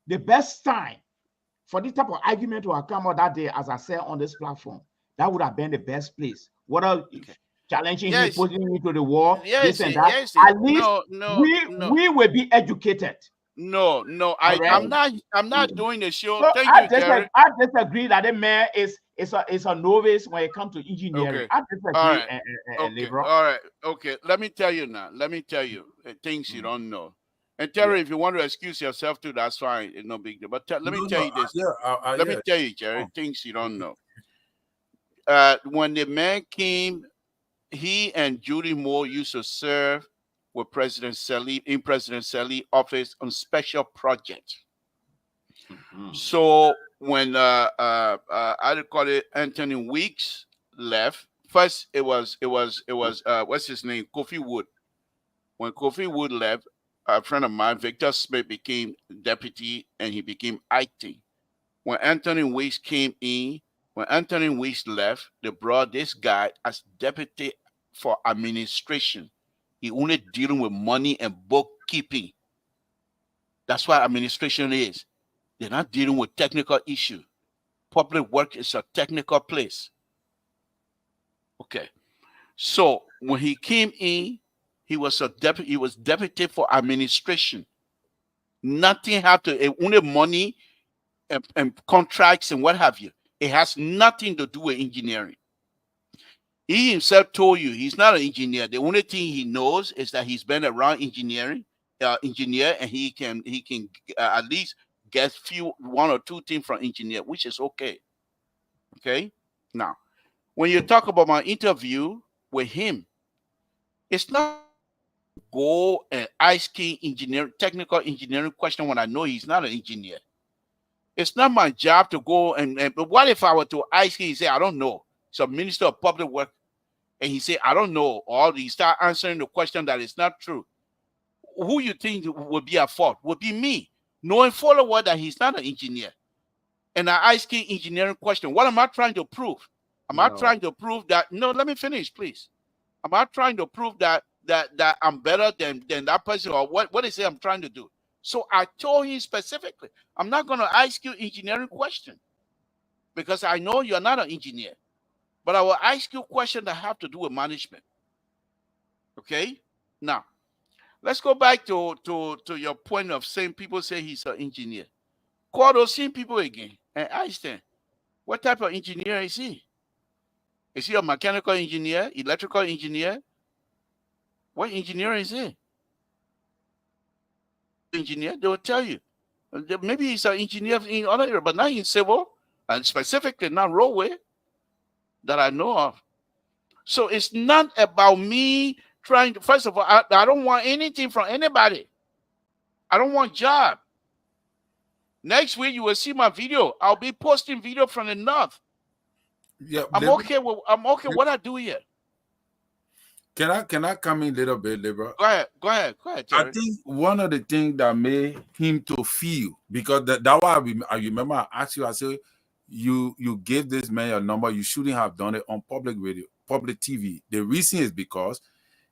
the best time for this type of argument to have come out that day, as I said on this platform, that would have been the best place. Whether challenging him, putting him into the wall, this and that. At least we will be educated. No, I'm not doing the show. So Thank you, Jerry. I disagree that the man is a novice when it comes to engineering. Okay. I disagree. All right. And Libra. All right. Okay. Let me tell you now. Let me tell you things you don't know. And Terry, if you want to excuse yourself too, that's fine. It's no big deal. But let me tell you this. Let me tell you, Jerry, things you don't know. When the man came, he and Judy Moore used to serve with President Sali office on special projects. So when I call it Anthony Weeks left, first it was what's his name, Kofi Wood. When Kofi Wood left, a friend of mine, Victor Smith, became deputy and he became IT. When Anthony Weeks came in, when Anthony Weeks left, they brought this guy as deputy for administration. He only dealing with money and bookkeeping. That's what administration is. They're not dealing with technical issues. public work is a technical place. Okay. So when he came in, he was deputy for administration. Nothing had to only money and contracts and what have you. It has nothing to do with engineering. He himself told you he's not an engineer. The only thing he knows is that he's been around engineer, and he can at least get one or two things from engineer, which is okay. Okay. Now, when you talk about my interview with him, it's not go and asking technical engineering question when I know he's not an engineer. It's not my job to go but what if I were to ask him, he say, I don't know. He's a minister of public work. And he say, I don't know. Or he start answering the question that is not true. Who you think would be at fault? Would be me, knowing full well that he's not an engineer. And I ask him engineering question. What am I trying to prove? Am I trying to prove that? No, let me finish, please. Am I trying to prove that I'm better than that person, or what is it I'm trying to do? So I told him specifically, I'm not going to ask you engineering question because I know you're not an engineer, but I will ask you questions that have to do with management. Okay. Now, let's go back to your point of saying people say he's an engineer. Call those same people again and ask them, what type of engineer is he? Is he a mechanical engineer, electrical engineer? What engineer is he? Engineer, they will tell you. Maybe he's an engineer in other area, but not in civil, and specifically not roadway that I know of. So it's not about me trying to, first of all, I don't want anything from anybody. I don't want job. Next week you will see my video. I'll be posting video from the north. Yeah, I'm okay with what I do here. Can I come in a little bit, Libra? Go ahead, Terry. I think one of the things that made him to feel, because that why I remember I asked you, I said, you gave this man your number, you shouldn't have done it on public radio, public TV. The reason is because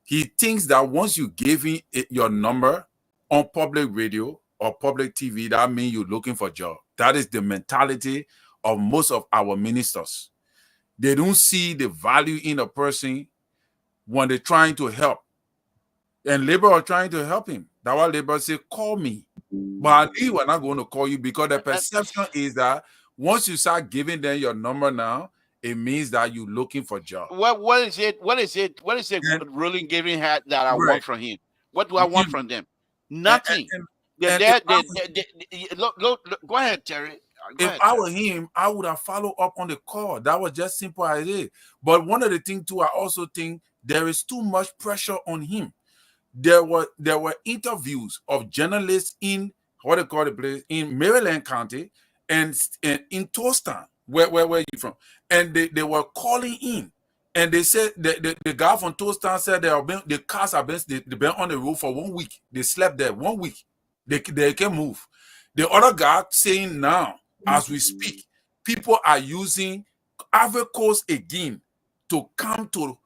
he thinks that once you gave him your number on public radio or public TV, that means you're looking for a job. That is the mentality of most of our ministers. They don't see the value in a person when they're trying to help. And Labor are trying to help him. That's why Labor say, call me. But we're not going to call you because the perception is that once you start giving them your number now, it means that you're looking for a job. What is it ruling giving that I want from him? What do I want from them? Nothing. Look, go ahead, Terry. If I were him, I would have followed up on the call. That was just simple as it is. But one of the things too, I also think there is too much pressure on him. There were interviews of journalists in what they call the place in Maryland County and in Toaston, where you from, and they were calling in, and they said the guy from Toaston said the cars have been on the road for 1 week. They slept there 1 week. They can move. The other guy saying now, as we speak, people are using Ivory Coast again to come to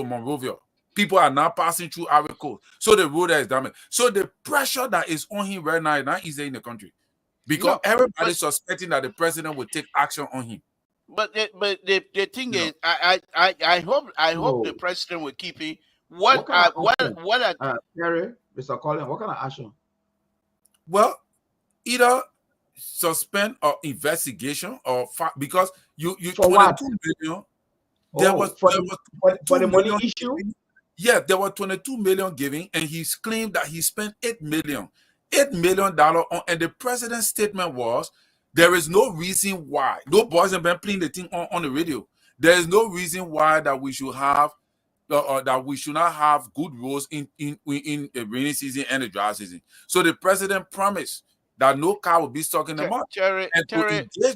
Monrovia. People are now passing through Ivory Coast. So the road is damaged. So the pressure that is on him right now is not easy in the country. Because everybody's suspecting that the president will take action on him. But the thing is, I hope the president will keep it. Terry, Mr. Collins, what kind of action? Well, either suspend or investigation or because you for 22 what? million. There was for the money issue. Yeah, there were 22 million giving, and he's claimed that he spent $8 million on, and the president's statement was there is no reason why. No boys have been playing the thing on the radio. There is no reason why that we should have that we should not have good roads in a rainy season and a dry season. So the president promised that no car will be stuck in the mud. Terry,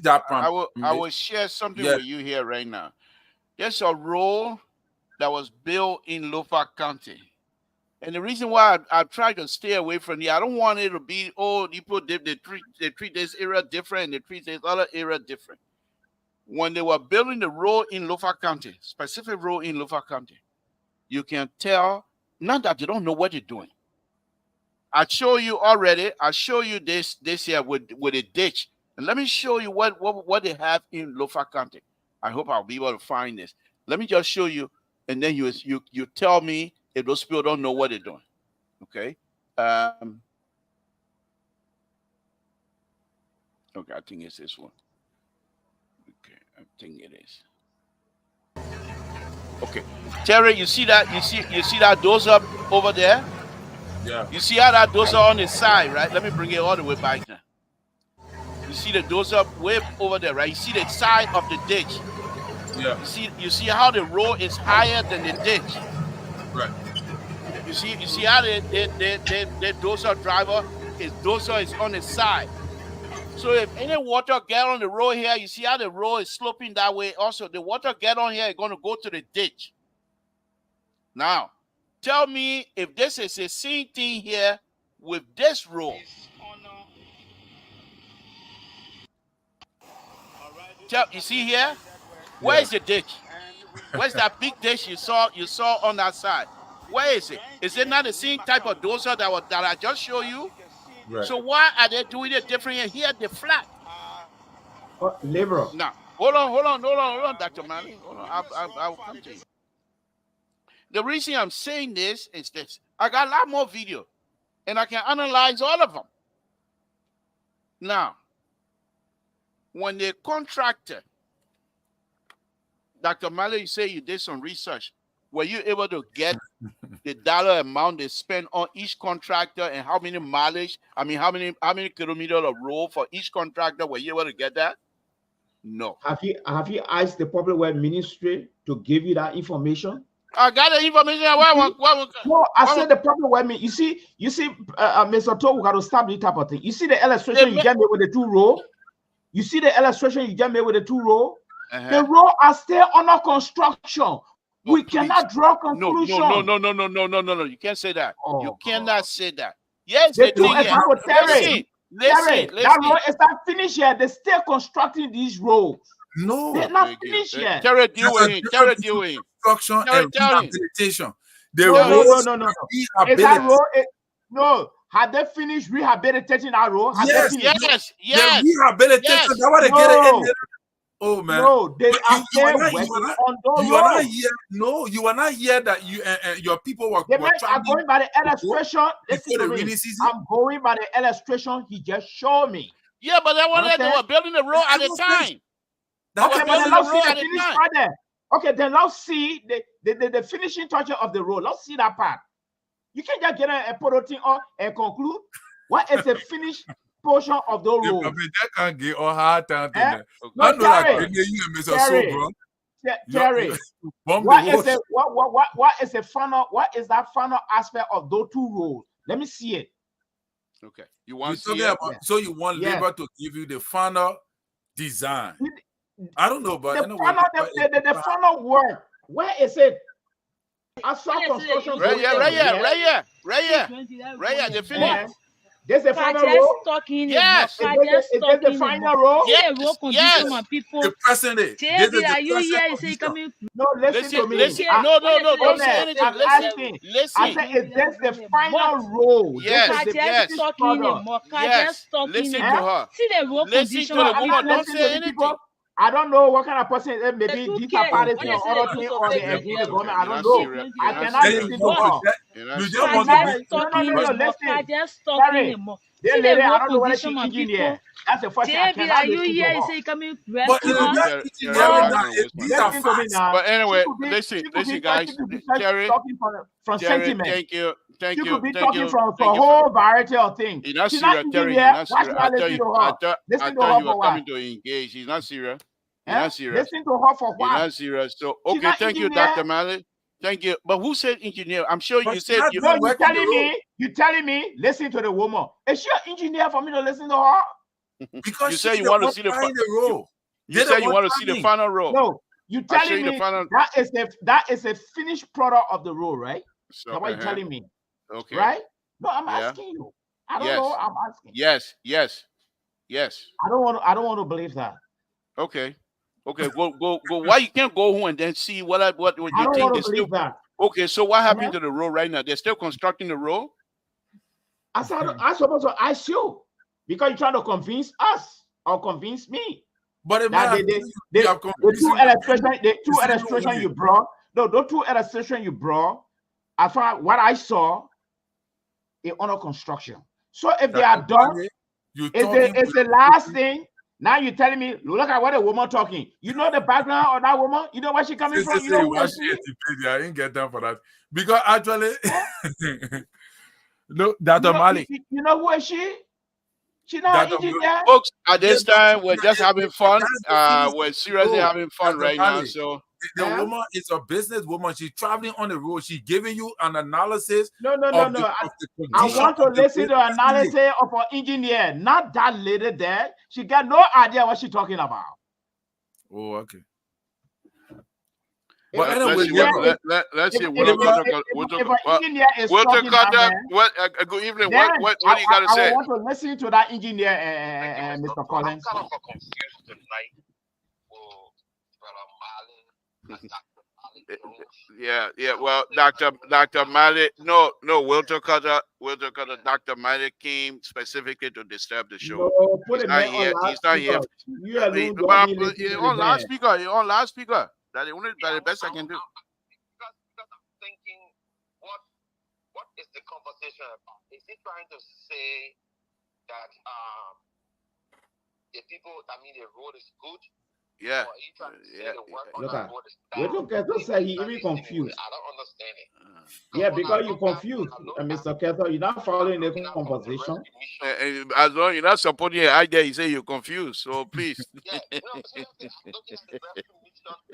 that promise, I will share something with you here right now. There's a road that was built in Lofa County. And the reason why I try to stay away from it, I don't want it to be, people they treat this area different and they treat this other area different. When they were building the road in Lofa County, specific road in Lofa County, you can tell, not that they don't know what they're doing. I show you already, I show you this here with a ditch And let me show you what they have in Lofa County. I hope I'll be able to find this. Let me just show you, and then you tell me if those people don't know what they're doing. Okay. Okay, I think it's this one. Okay, I think it is. Okay, Terry, you see that? You see that dozer over there? Yeah. You see how that dozer on the side, right? Let me bring it all the way back now. You see the dozer way over there, right? You see the side of the ditch. Yeah. You see how the road is higher than the ditch. Right. You see how the dozer driver, his dozer is on the side. So if any water get on the road here, you see how the road is sloping that way. Also, the water get on here is going to go to the ditch. Now, tell me if this is the same thing here with this road. You see here? Where is the ditch? Where's that big ditch you saw on that side? Where is it? Is it not the same type of dozer that I just showed you? Right. So why are they doing it different here? Here they're flat. Liberal. Now, hold on, Dr. Malley. Hold on, I'll come to you. The reason I'm saying this is this. I got a lot more video, and I can analyze all of them. Now, when the contractor, Dr. Malley, you say you did some research. Were you able to get the dollar amount they spend on each contractor and how many mileage? I mean, how many kilometers of road for each contractor? Were you able to get that? No. Have you asked the Public Works Ministry to give you that information? I got the information. No, I said the Public Works Ministry. You see, Mr. Togo got to stop this type of thing. You see the illustration you just made with the 2 row. You see the illustration you just made with the 2 row. The road are still under construction. We cannot draw conclusion. No. You can't say that. You cannot say that. Yes, Listen. That road is not finished yet. They're still constructing these roads. No, they're not finished yet. Terry, deal with him. Construction and rehabilitation. No. Is that road? No. Had they finished rehabilitating that road? Yes. The rehabilitation. That's what they get it in. Oh man! No, they are still working on those roads. You are not here that you your people were. I'm going by the illustration. I'm going by the illustration he just showed me. Yeah, but that one they were building the road at the time. Okay, but then let's see the finish right there. Okay, then let's see the finishing touch of the road. Let's see that part. You can't just get a photo thing on and conclude. What is the finished portion of the road? That can't get all hard time. No, Terry, what is the final? What is that final aspect of those 2 roads? Let me see it. Okay, you want to see it? So you want labor to give you the final design? I don't know, but the final work. Where is it? I saw construction right here. They finished. There's the final road. Yes. Is this the final road? Yes. The present day. No, listen to me. No. Don't say anything. Listen. I said, is this the final road? Yes. Listen to her. Listen to the woman. Don't say anything. I don't know what kind of person maybe these are parties or other thing or they agree with government. I don't know. I cannot listen to her. You just want to listen. Then later, I don't know whether she's engineer. That's the first thing I cannot listen to her. But anyway, listen, guys. Terry, from sentiment. Thank you. She could be talking from a whole variety of things. He's not She's serious, not Terry. Why should I listen to her? I Listen to thought her you were for coming what? to engage. He's not serious. Listen to her for He's what? not serious. So, okay, thank you, Dr. Malley. Thank you. But who said engineer? I'm sure you said you. No, you're telling me, listen to the woman. Is she an engineer for me to listen to her? Because you say you want to see the road. You say you want to see the final road. No, you telling me that is a finished product of the road, right? So, that's what you're telling me. Okay. Right? No, I'm asking you. I don't know. I'm asking. Yes. I don't want to believe that. Okay. Go. Why you can't go home and then see what you think is still that. Okay, so what happened to the road right now? They're still constructing the road? I'm supposed to ask you because you're trying to convince us. or convince me. But it That might have the two illustrations you brought, no, those two illustrations you brought, as far as what I saw, in under construction. So if they are done, it's the last thing. Now you're telling me, look at what a woman talking. You know the background of that woman? You know where she coming from? You know who is she? I didn't get down for that. Because actually, no, Dr. Malik. You know who is she? She's not an engineer. Folks, at this time, we're just having fun. We're seriously having fun right now. So the woman is a businesswoman. She's traveling on the road. She's giving you an analysis. No. I want to listen to analysis of an engineer, not that lady there. She got no idea what she's talking about. Oh, okay. But anyway, let's see. Good evening. What do you got to say? I want to listen to that engineer, Mr. Collins. I'm kind of confused tonight. Yeah. Well, Dr. Malik, no, Wilton Cutter, Dr. Malik came specifically to disturb the show. No, He's not here. He's not here. You're on loudspeaker. You're on loudspeaker. That's the best I can do. Because I'm thinking, what is the conversation about? Is he trying to say that the people, the road is good? Yeah. Or are you trying to say the work on the road is bad? Look at he even confused. I don't understand it. Yeah, because you're confused, Mr. Kettle. You're not following the conversation. As long as you're not supporting your idea, you say you're confused. So please. Yeah, seriously, I'm looking at the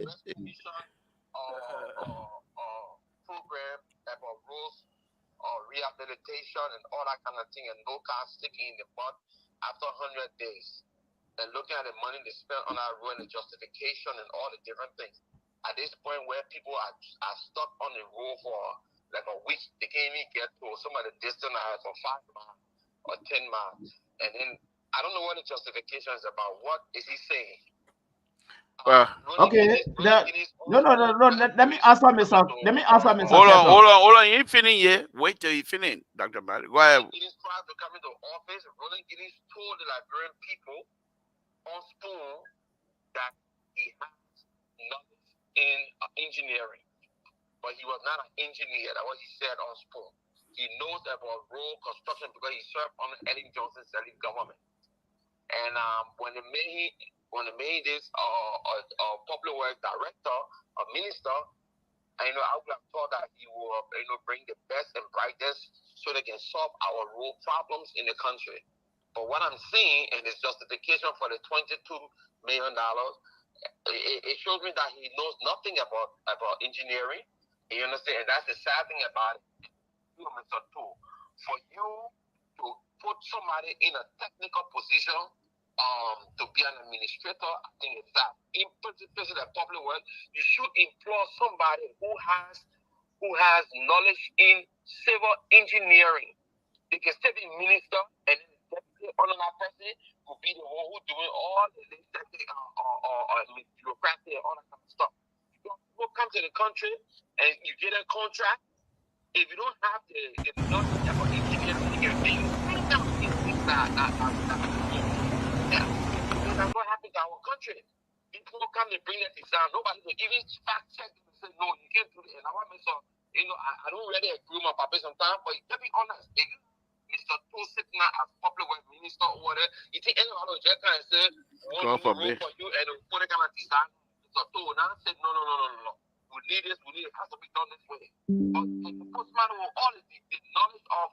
rescue mission program about rules or rehabilitation and all that kind of thing, and no cars sticking in the mud after 100 days. And looking at the money they spent on our road and the justification and all the different things. At this point where people are stuck on the road for like a week, they can't even get to some of the distance for 5 miles or 10 miles. And then I don't know what the justification is about. What is he saying? Okay. No. Let me answer myself. Hold on. You ain't finished yet. Wait till you finish, Dr. Malik. Go ahead. He's trying to come into office. Roland Giddens told the Liberian people on spoon that he has knowledge in engineering, but he was not an engineer. That's what he said on spoon. He knows about road construction because he served under Eddie Johnson's government. And when they made this public works director, a minister, I would have thought that he will bring the best and brightest so they can solve our road problems in the country. But what I'm seeing in his justification for the $22 million, it shows me that he knows nothing about engineering. You understand? And that's the sad thing about it. Mr. Two, for you to put somebody in a technical position to be an administrator, I think it's that. In the public work, you should employ somebody who has knowledge in civil engineering. They can still be minister and another person will be the one who's doing all the bureaucracy and all that kind of stuff. People come to the country and you get a contract. If you don't have the knowledge about engineering, you can that's what happens to our country. People come to bring that exam. Nobody will even fact check them and say, no, you can't do it. And I want to say, I don't really agree with my papa sometimes, but to be honest, Mr. Two sitting as public works minister or whatever, you think anyone will just kind of say, we want to do for you and put it kind of design. Mr. Two now said, no. We need this, it has to be done this way. But the postman with all the knowledge of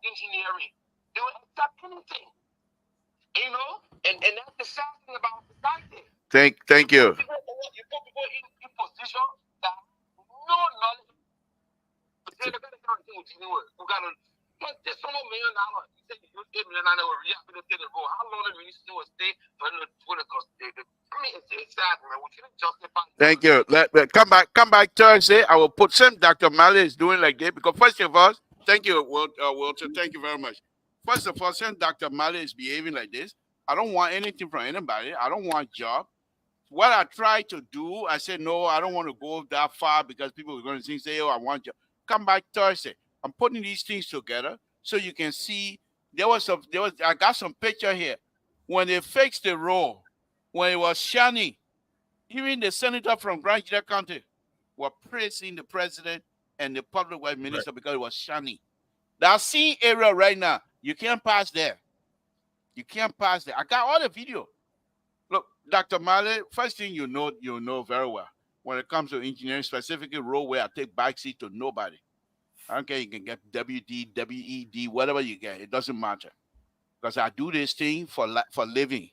engineering, they will accept anything. And that's the sad thing about society. Thank you. You put people in position that no knowledge. They're going to do we got to put this $1 million. You say you $8 million will rehabilitate the road. How long the ministry will stay for the it's sad, man. We shouldn't justify. Thank you. Come back Thursday. I will put some Dr. Malik is doing like this because first of all, thank you, Wilton. Thank you very much. First of all, since Dr. Malik is behaving like this, I don't want anything from anybody. I don't want job. What I tried to do, I said, no, I don't want to go that far because people are going to say, oh, I want job. Come back Thursday. I'm putting these things together so you can see. I got some picture here. when they fixed the road, when it was shiny, even the senator from Grand Gila County were praising the president and the public works minister because it was shiny. That same area right now, you can't pass there. You can't pass there. I got all the video. Look, Dr. Male, first thing you know very well when it comes to engineering, specifically roadway, I take back seat to nobody. I don't care, you can get WD, WED, whatever you get. It doesn't matter. Because I do this thing for living.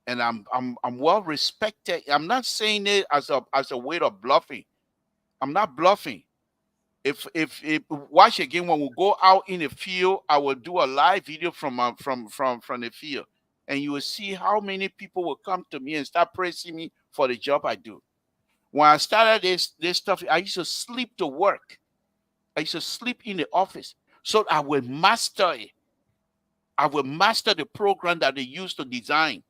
And I'm well respected. I'm not saying it as a way of bluffing. I'm not bluffing. If watch again when we go out in the field, I will do a live video from the field, and you will see how many people will come to me and start praising me for the job I do. When I started this stuff, I used to sleep to work. I used to sleep in the office so I will master it. I will master the program that they use to design.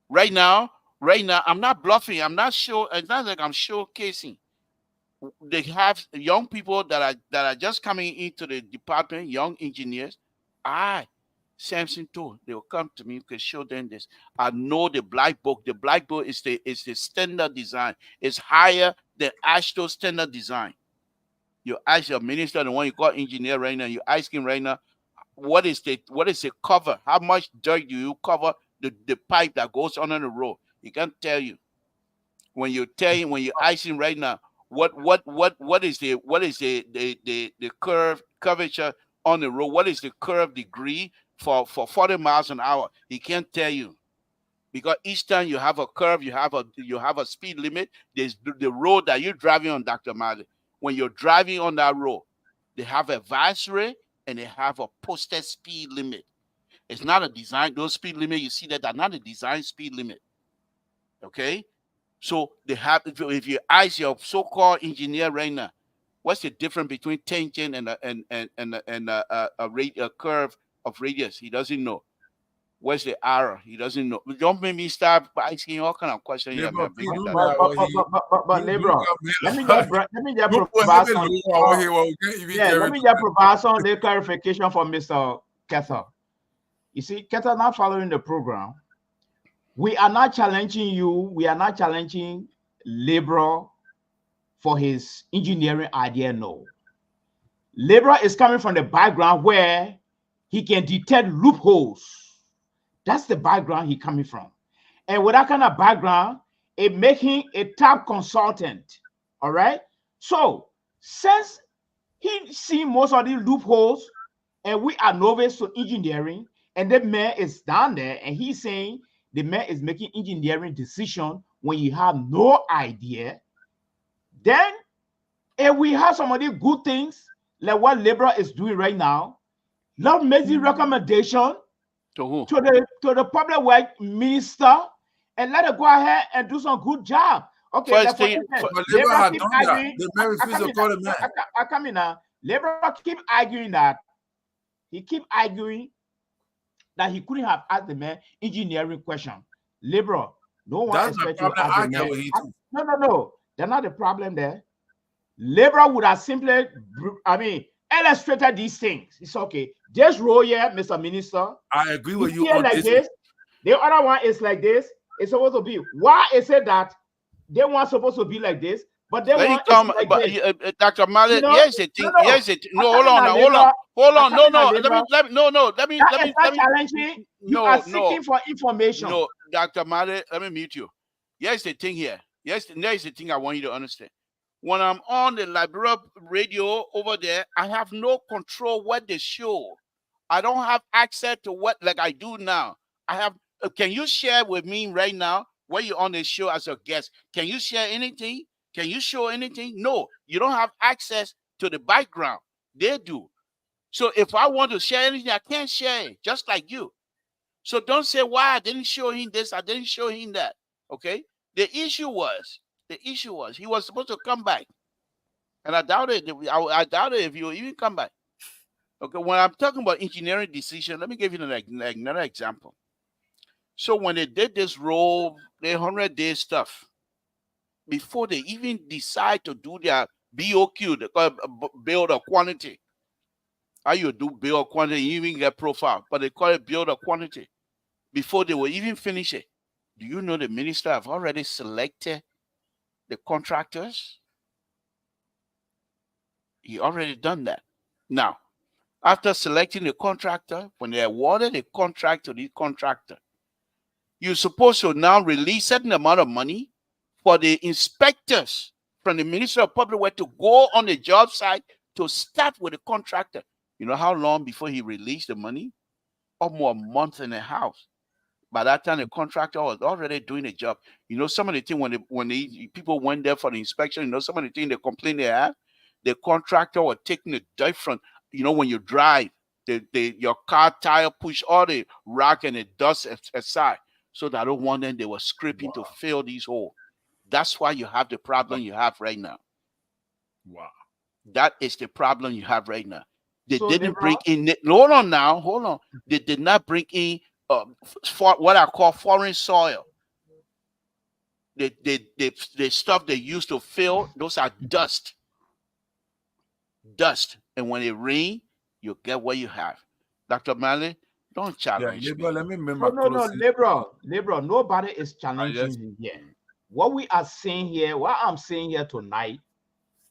Right now, I'm not bluffing. I'm not sure. It's not like I'm showcasing. They have young people that are just coming into the department, young engineers. Samson told they will come to me to show them this. I know the black book. The black book is the standard design. It's higher than actual standard design. You ask your minister, the one you call engineer right now, you ask him right now, what is the cover? How much dirt do you cover the pipe that goes under the road? He can't tell you. When you ask him right now, what is the curvature on the road? What is the curve degree for 40 miles an hour? He can't tell you. Because each time you have a curve, you have a speed limit. There's the road that you're driving on, Dr. Mali. When you're driving on that road, they have a advisory and they have a posted speed limit. It's not a design. Those speed limit you see that are not a design speed limit. Okay, so they have. If you ask your so-called engineer right now, what's the difference between tangent and a curve of radius? He doesn't know. Where's the arrow? He doesn't know. Don't make me start asking all kind of questions. Yeah, But Lebron, let me just provide some. Let me just provide some the clarification for Mr. Kether. You see, Kether not following the program. We are not challenging you. We are not challenging Lebron for his engineering idea. No. Lebron is coming from the background where he can detect loopholes. That's the background he's coming from. And with that kind of background, it makes him a top consultant. All right. So since he see most of these loopholes and we are novice to engineering, and the man is down there and he's saying the man is making engineering decision when you have no idea, then if we have some of these good things like what Lebron is doing right now, let's make the recommendation to who? To the public works minister and let it go ahead and do some good job. Okay, Lebron had done that. The man refused to call the man. I come in now. Lebron keep arguing that he couldn't have asked the man engineering question. Lebron, no one expects you to ask the man. No. They're not the problem there. Lebron would have simply, illustrated these things. It's okay. This row here, Mr. Minister. I agree with you on this. The other one is like this. It's supposed to be. Why is it that they weren't supposed to be like this? But they want like this. Dr. Malik, here's the thing. Here's it. No, hold on. Let me challenging. You are seeking for information. No, Dr. Malik, let me mute you. Here's the thing here. Here's the thing I want you to understand. When I'm on the Liberia radio over there, I have no control what they show. I don't have access to what like I do now. I have. Can you share with me right now where you're on the show as a guest? Can you share anything? Can you show anything? No, you don't have access to the background. They do. So if I want to share anything, I can't share it, just like you. So don't say why I didn't show him this, I didn't show him that. Okay? The issue was he was supposed to come back. And I doubt it. I doubt it if you even come back. Okay, when I'm talking about engineering decision, let me give you another example. So when they did this roll, the 100-day stuff, before they even decide to do their BOQ, they call it build a quantity. How you do build a quantity, you even get profile, but they call it build a quantity. before they will even finish it. Do you know the minister have already selected the contractors? He already done that. Now, after selecting the contractor, when they awarded the contract to the contractor, you're supposed to now release a certain amount of money for the inspectors from the Ministry of Public Works to go on the job site to start with the contractor. You know how long before he released the money? Almost a month and a half. By that time, the contractor was already doing the job. You know, some of the things when the people went there for the inspection, you know, some of the things they complained they had, the contractor was taking the different, you know, when you drive, your car tire push all the rock and the dust aside. So that I don't want them, they were scraping to fill these holes. That's why you have the problem you have right now. Wow. That is the problem you have right now. They So, didn't Lebron, bring in, hold on now, hold on. They did not bring in for what I call foreign soil. The stuff they used to fill, those are dust. Dust. And when it rains, you get what you have. Dr. Malley, don't challenge me. Let me make no, my Lebron, nobody is challenging yes. you here. What we are saying here, what I'm saying here tonight,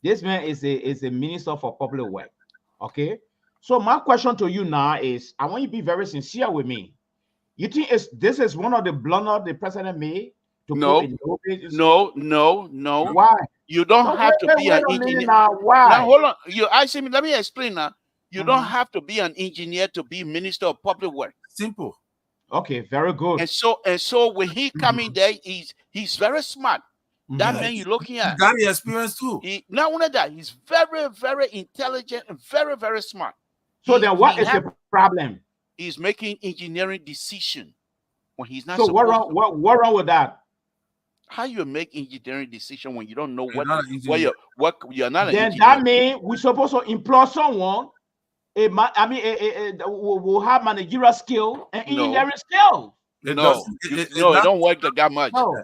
this man is a minister for public work. Okay. So my question to you now is, I want you to be very sincere with me. You think this is one of the blunders the president made to put in No. Why? You don't So have to be wait an a minute engineer. now. Why? Now hold on. You asking me, let me explain now. You don't have to be an engineer to be Minister of Public Works. Simple. Okay, very good. And so when he coming there, he's very smart. That man you're looking at. He got the experience too. Not only that, he's very, very intelligent and very, very smart. So then what is the problem? He's making engineering decision when he's not so supposed what wrong with that? How you make engineering decision when you don't know You're what you're not an then engineer? That means we're supposed to employ someone will have managerial skill and engineering skill. It don't work that much. No.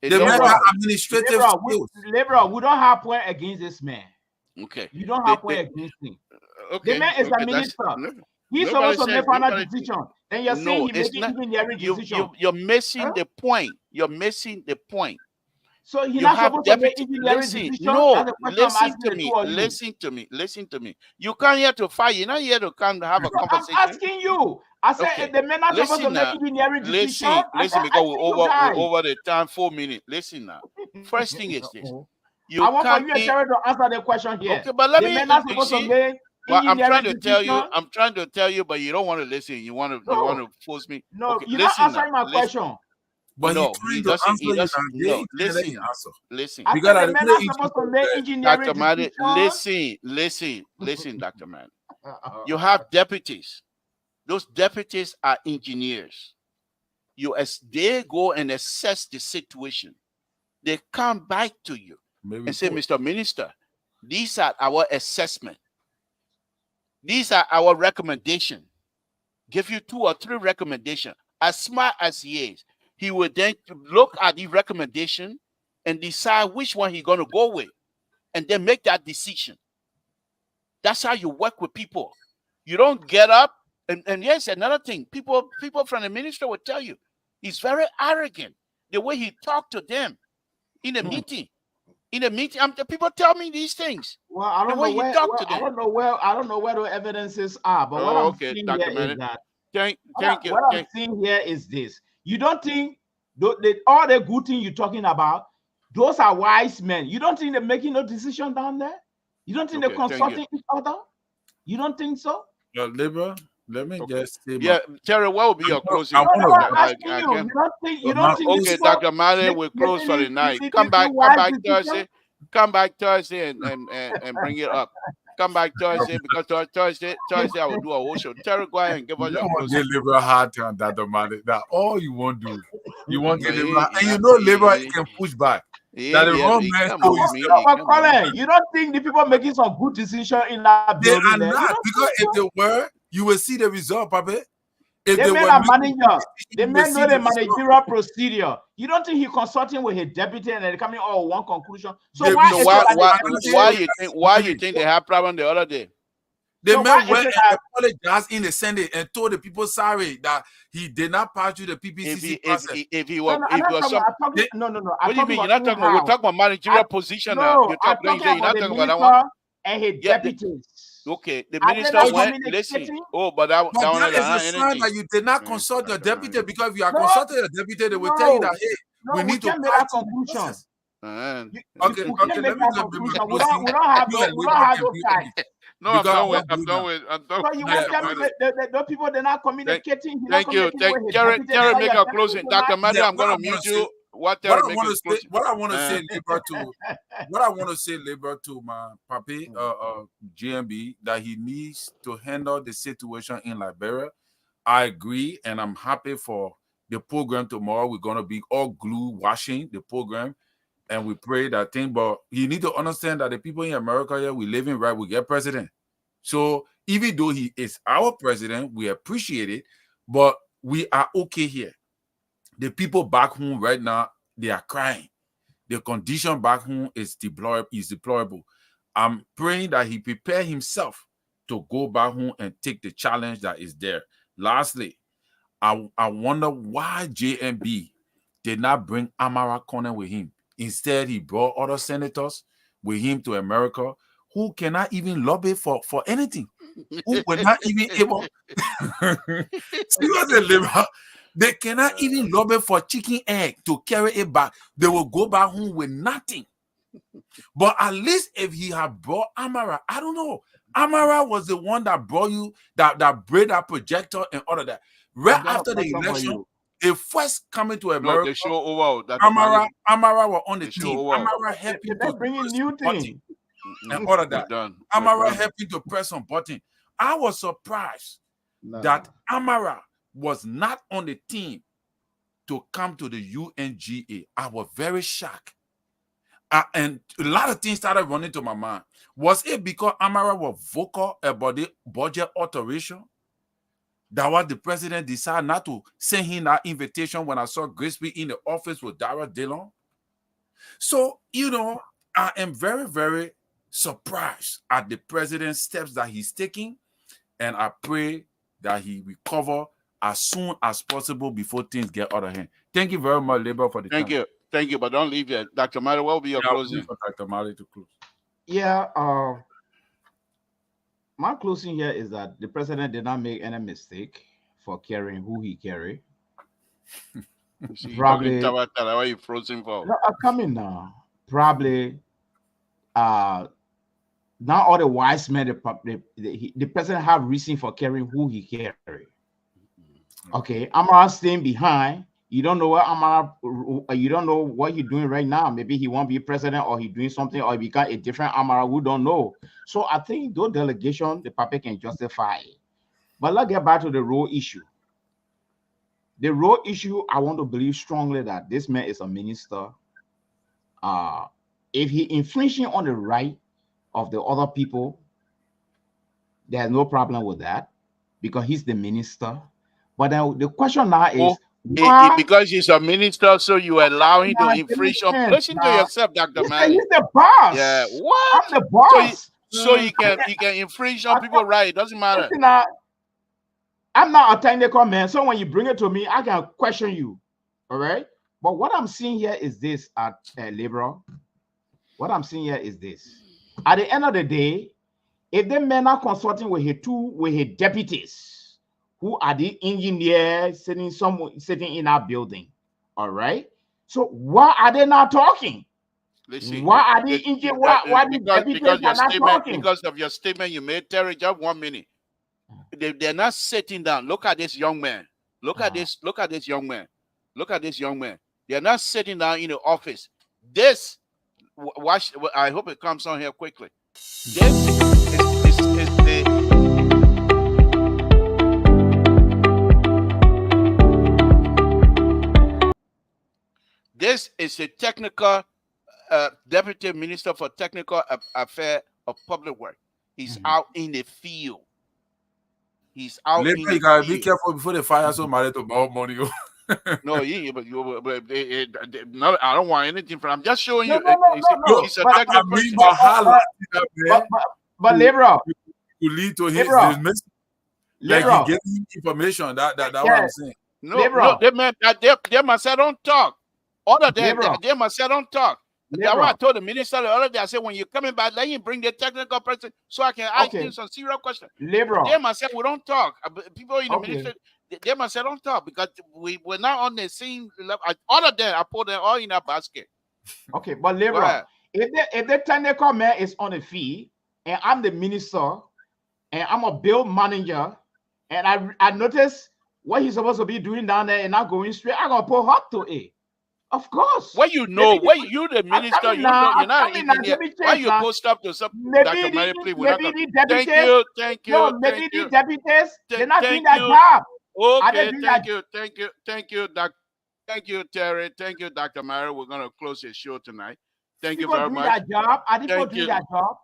It they don't have work. administrative skills. We don't have point against this man. Okay. You don't have point against him. Okay. The man is a minister. He's supposed to make final decision. Then you're saying he's making engineering decision. You're missing the point. You're missing the point. So he's not supposed to make engineering decision. No, listen to me. Listen to me. You come here to fight. You're not here to come to have a conversation. I'm asking you. I said the men are supposed to make engineering decision. Listen, because we're over the time 4 minutes. Listen now. First thing is this. I want for you and Terry to answer the question here. Okay, but let me. Well, I'm trying to tell you. I'm trying to tell you, but you don't want to listen. You want to force me. No, you're not answering my question. But no, he doesn't. No, listen. We got the men are supposed to make engineering Dr. Madi, listen, Dr. Man. You have deputies. Those deputies are engineers. They go and assess the situation. They come back to you and say, Mr. Minister, these are our assessment. These are our recommendations. Give you 2 or 3 recommendations. As smart as he is, he will then look at the recommendation and decide which one he's going to go with and then make that decision. That's how you work with people. You don't get up and yes, another thing, people from the ministry will tell you, he's very arrogant. The way he talked to them in a meeting. In a meeting, people tell me these things. Well, I don't know where the evidences are, but what I'm seeing here is that. What I'm seeing here is this. You don't think all the good things you're talking about, those are wise men. You don't think they're making no decision down there? You don't think they're consulting each other? You don't think so? Liberal, let me just say. Terry, what will be your closing? You don't think okay, Dr. Malley will close for the night. Come back Thursday. Come back Thursday and bring it up. Come back Thursday because Thursday I will do a whole show. Terry, go ahead and give us your closing. Liberal hard time, Dr. Malley. That all you want to do. You want to get liberal, and you know liberal can push back. That the wrong man. You don't think the people making some good decisions in that building? They are not, because if they were, you will see the result, Papa. If they men are manager, they men know the managerial procedure. You don't think he consulting with his deputy and they're coming all one conclusion? So why you think they have problem the other day? The So man why is went it and that apologized in the Senate and told the people sorry that he did not pass through the PPCC process. If he no, was no, if he was some no, what I'm do you talking mean? You're about not talking about we're in-house. talking about managerial position now. No, You're I'm talking talking you're about not the talking about that one. minister and his Yeah, deputies. okay. The Are they minister not went listen. communicating? Oh, but that But one that is is a not sign anything. that you did not consult your deputy, because if you are No, consulting your deputy, they will tell you that, hey, no, we we need to can't make pass that through the conclusion. process. We Okay, can't make that conclusion. We don't have You and Labor those can be on facts. it. No, I'm Because done I with. want I'm to done know. with. I'm done. So you with won't tell Dr. me the people they're not communicating. He's not Thank you. communicating with his Terry, deputy. Terry, So make your a closing. Dr. tonight. Madu, Yeah, I'm going to mute you. What Terry make a closing? What I want to say, Labor to my papi, GMB, that he needs to handle the situation in Liberia. I agree, and I'm happy for the program tomorrow. We're going to be all glue washing the program, and we pray that thing. But you need to understand that the people in America here, we live in right, we get president. So even though he is our president, we appreciate it, but we are okay here. The people back home right now, they are crying. The condition back home is deplorable. I'm praying that he prepare himself to go back home and take the challenge that is there. Lastly, I wonder why JMB did not bring Amara Connor with him. Instead, he brought other senators with him to America who cannot even lobby for anything, who were not even able. Seriously, Liberal, they cannot even lobby for chicken egg to carry it back. They will go back home with nothing. But at least if he had brought Amara, I don't know. Amara was the one that brought you that brought that projector and all of that. Right after the election, the first coming to America, No, they show over that Amara were on the team. over. Amara helping to bringing new things and all of that. Done. Amara helping to press on button. I was surprised that Amara was not on the team to come to the UNGA. I was very shocked. And a lot of things started running to my mind. Was it because Amara was vocal about the budget alteration? That was the president decided not to send him that invitation when I saw Grisby in the office with Dara Dillon? So, I am very, very surprised at the president's steps that he's taking, and I pray that he recover as soon as possible before things get out of hand. Thank you very much, Labor, for the time. Thank you, but don't leave yet. Dr. Madu, what will be your closing? For Dr. Madu to close. Yeah, my closing here is that the president did not make any mistake for carrying who he carried. Probably. Why are you frozen for? No, I'm coming now. Probably, not all the wise men. The president have reason for carrying who he carried. Okay, Amara staying behind. You don't know what Amara. You don't know what he's doing right now. Maybe he won't be president, or he's doing something, or he become a different Amara. We don't know. So I think those delegation, the public can justify it. But let's get back to the role issue. The role issue, I want to believe strongly that this man is a minister. If he infringing on the right of the other people, there's no problem with that because he's the minister. But then the question now is, because he's a minister, so you allow him to infringe on. Listen to yourself, Dr. Madu. He's the boss. Yeah, what? I'm the boss. So he can infringe on people's right. It doesn't matter. I'm not a technical man, so when you bring it to me, I can question you. All right. But what I'm seeing here is this, Libra. What I'm seeing here is this. At the end of the day, if the men are consulting with his deputies, who are the engineers sitting in our building, all right. So why are they not talking? Listen, why are the engineers? Why the deputies are not talking? Because of your statement you made, Terry. Just 1 minute. They're not sitting down. Look at this young man. Look at this young man. Look at this young man. They're not sitting down in the office. This, watch. I hope it comes on here quickly. This is the. This is a technical deputy minister for technical affairs of public work. He's out in the field. He's out in the field. You gotta be careful before they fire somebody to borrow money. No, no, I don't want anything from. I'm just showing you. No. He's a technical person. But Libra, could lead to his Liberal. dismissal. Like he Liberal. gave you information. That's what I'm Yes. saying. No, Liberal. they meant that they must say don't talk. All of them, Liberal. they must say don't talk. That's why I Liberal. told the minister the other day. I said, when you're coming back, let him bring the technical person so I can ask Okay. him some serious questions. Liberal. They must say we don't talk. People in the Okay. ministry, they must say don't talk because we're not on the same level. All of them, I put them all in a basket. Okay, but Go Liberal, ahead. if the technical man is on the field and I'm the minister and I'm a bill manager and I notice what he's supposed to be doing down there and not going straight, I'm gonna put hot to it. Of course. What you know, Maybe what you the minister, you're not an engineer. Why you post up to some Dr. Mary, please? Maybe the Thank deputies. you, thank you, No, thank maybe you. the deputies, they're not doing Thank their you. job. Are they Okay, doing thank their you, thank you, thank you, Doc. Thank you, Terry. Thank you, Dr. Mary. We're gonna close the show tonight. Thank you people very doing much. their job? Are people Thank doing you, their job?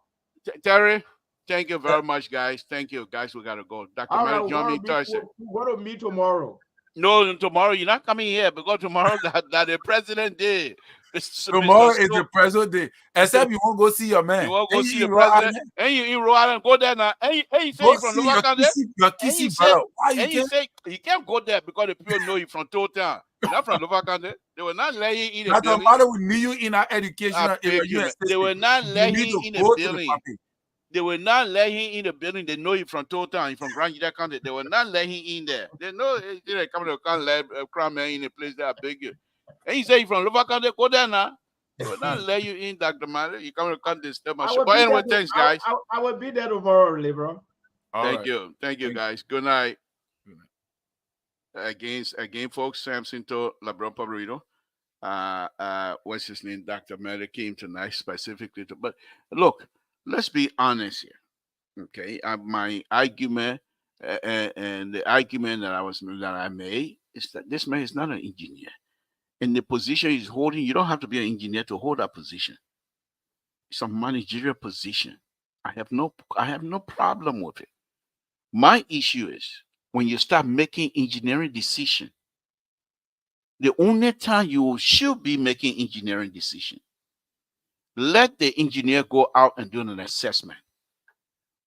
Terry. Thank you very much, guys. Thank you, guys. We gotta go. Dr. All Mary, right, join me Thursday. we're gonna meet tomorrow. No, tomorrow you're not coming here because tomorrow that the president did. Tomorrow is the president day. Except you won't go see your man. You won't go And see you the in Rhode president, Island. and you in Rhode Island. Go there now. And you say Go you from see Lower your County. kissy brother. Why you And you can't? say you can't go there because the people know you from Town. You're not from Lower County. They will not let you in the Not building. matter we need you in our educational I area. beg you, You man. They will not let need him to in the go to the building. party. They will not let him in the building. They know you from Town, you from Grand Union County. They will not let him in there. They know they coming to can't let crime man in the place that I beg you. And you say you from Lower County, go there now. They will not let you in, Dr. Mary. You come to can't disturb my show. But anyway, thanks, guys. I will be there tomorrow, Liberal. Thank you, guys. Good night. Again, folks. Samson to LeBron Pablito. What's his name? Dr. Mary came tonight specifically to. But look, let's be honest here. Okay, my argument and the argument that I made is that this man is not an engineer. In the position he's holding, you don't have to be an engineer to hold that position. It's a managerial position. I have no problem with it. My issue is when you start making engineering decisions. The only time you should be making engineering decisions, let the engineer go out and do an assessment.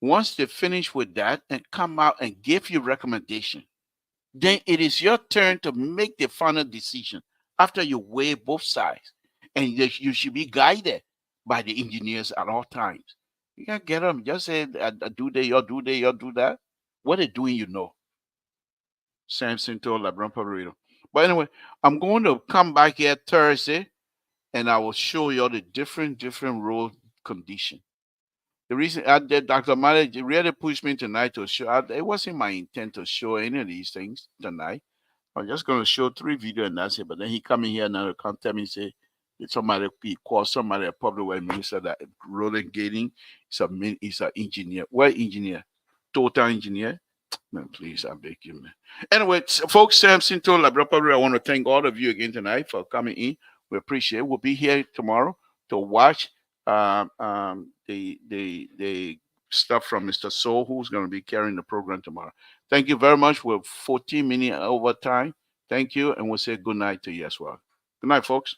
Once they finish with that and come out and give you recommendation, then it is your turn to make the final decision after you weigh both sides. And you should be guided by the engineers at all times. You can't get them, just say, do that. What they're doing, you know. Samson told LeBron Pablito. But anyway, I'm going to come back here Thursday and I will show you all the different road condition. The reason I did Dr. Mali really pushed me tonight to show. It wasn't my intent to show any of these things tonight. I'm just going to show 3 videos and that's it. But then he come in here and now come tell me say somebody call somebody a public way minister that Roland Gating is an engineer. What engineer? Total engineer. Man, please, I beg you, man. Anyway, folks, Samson told LeBron, I want to thank all of you again tonight for coming in. We appreciate it. We'll be here tomorrow to watch the stuff from Mr. Soul, who's going to be carrying the program tomorrow. Thank you very much. We're 14 minutes over time. Thank you, and we'll say good night to you as well. Good night, folks.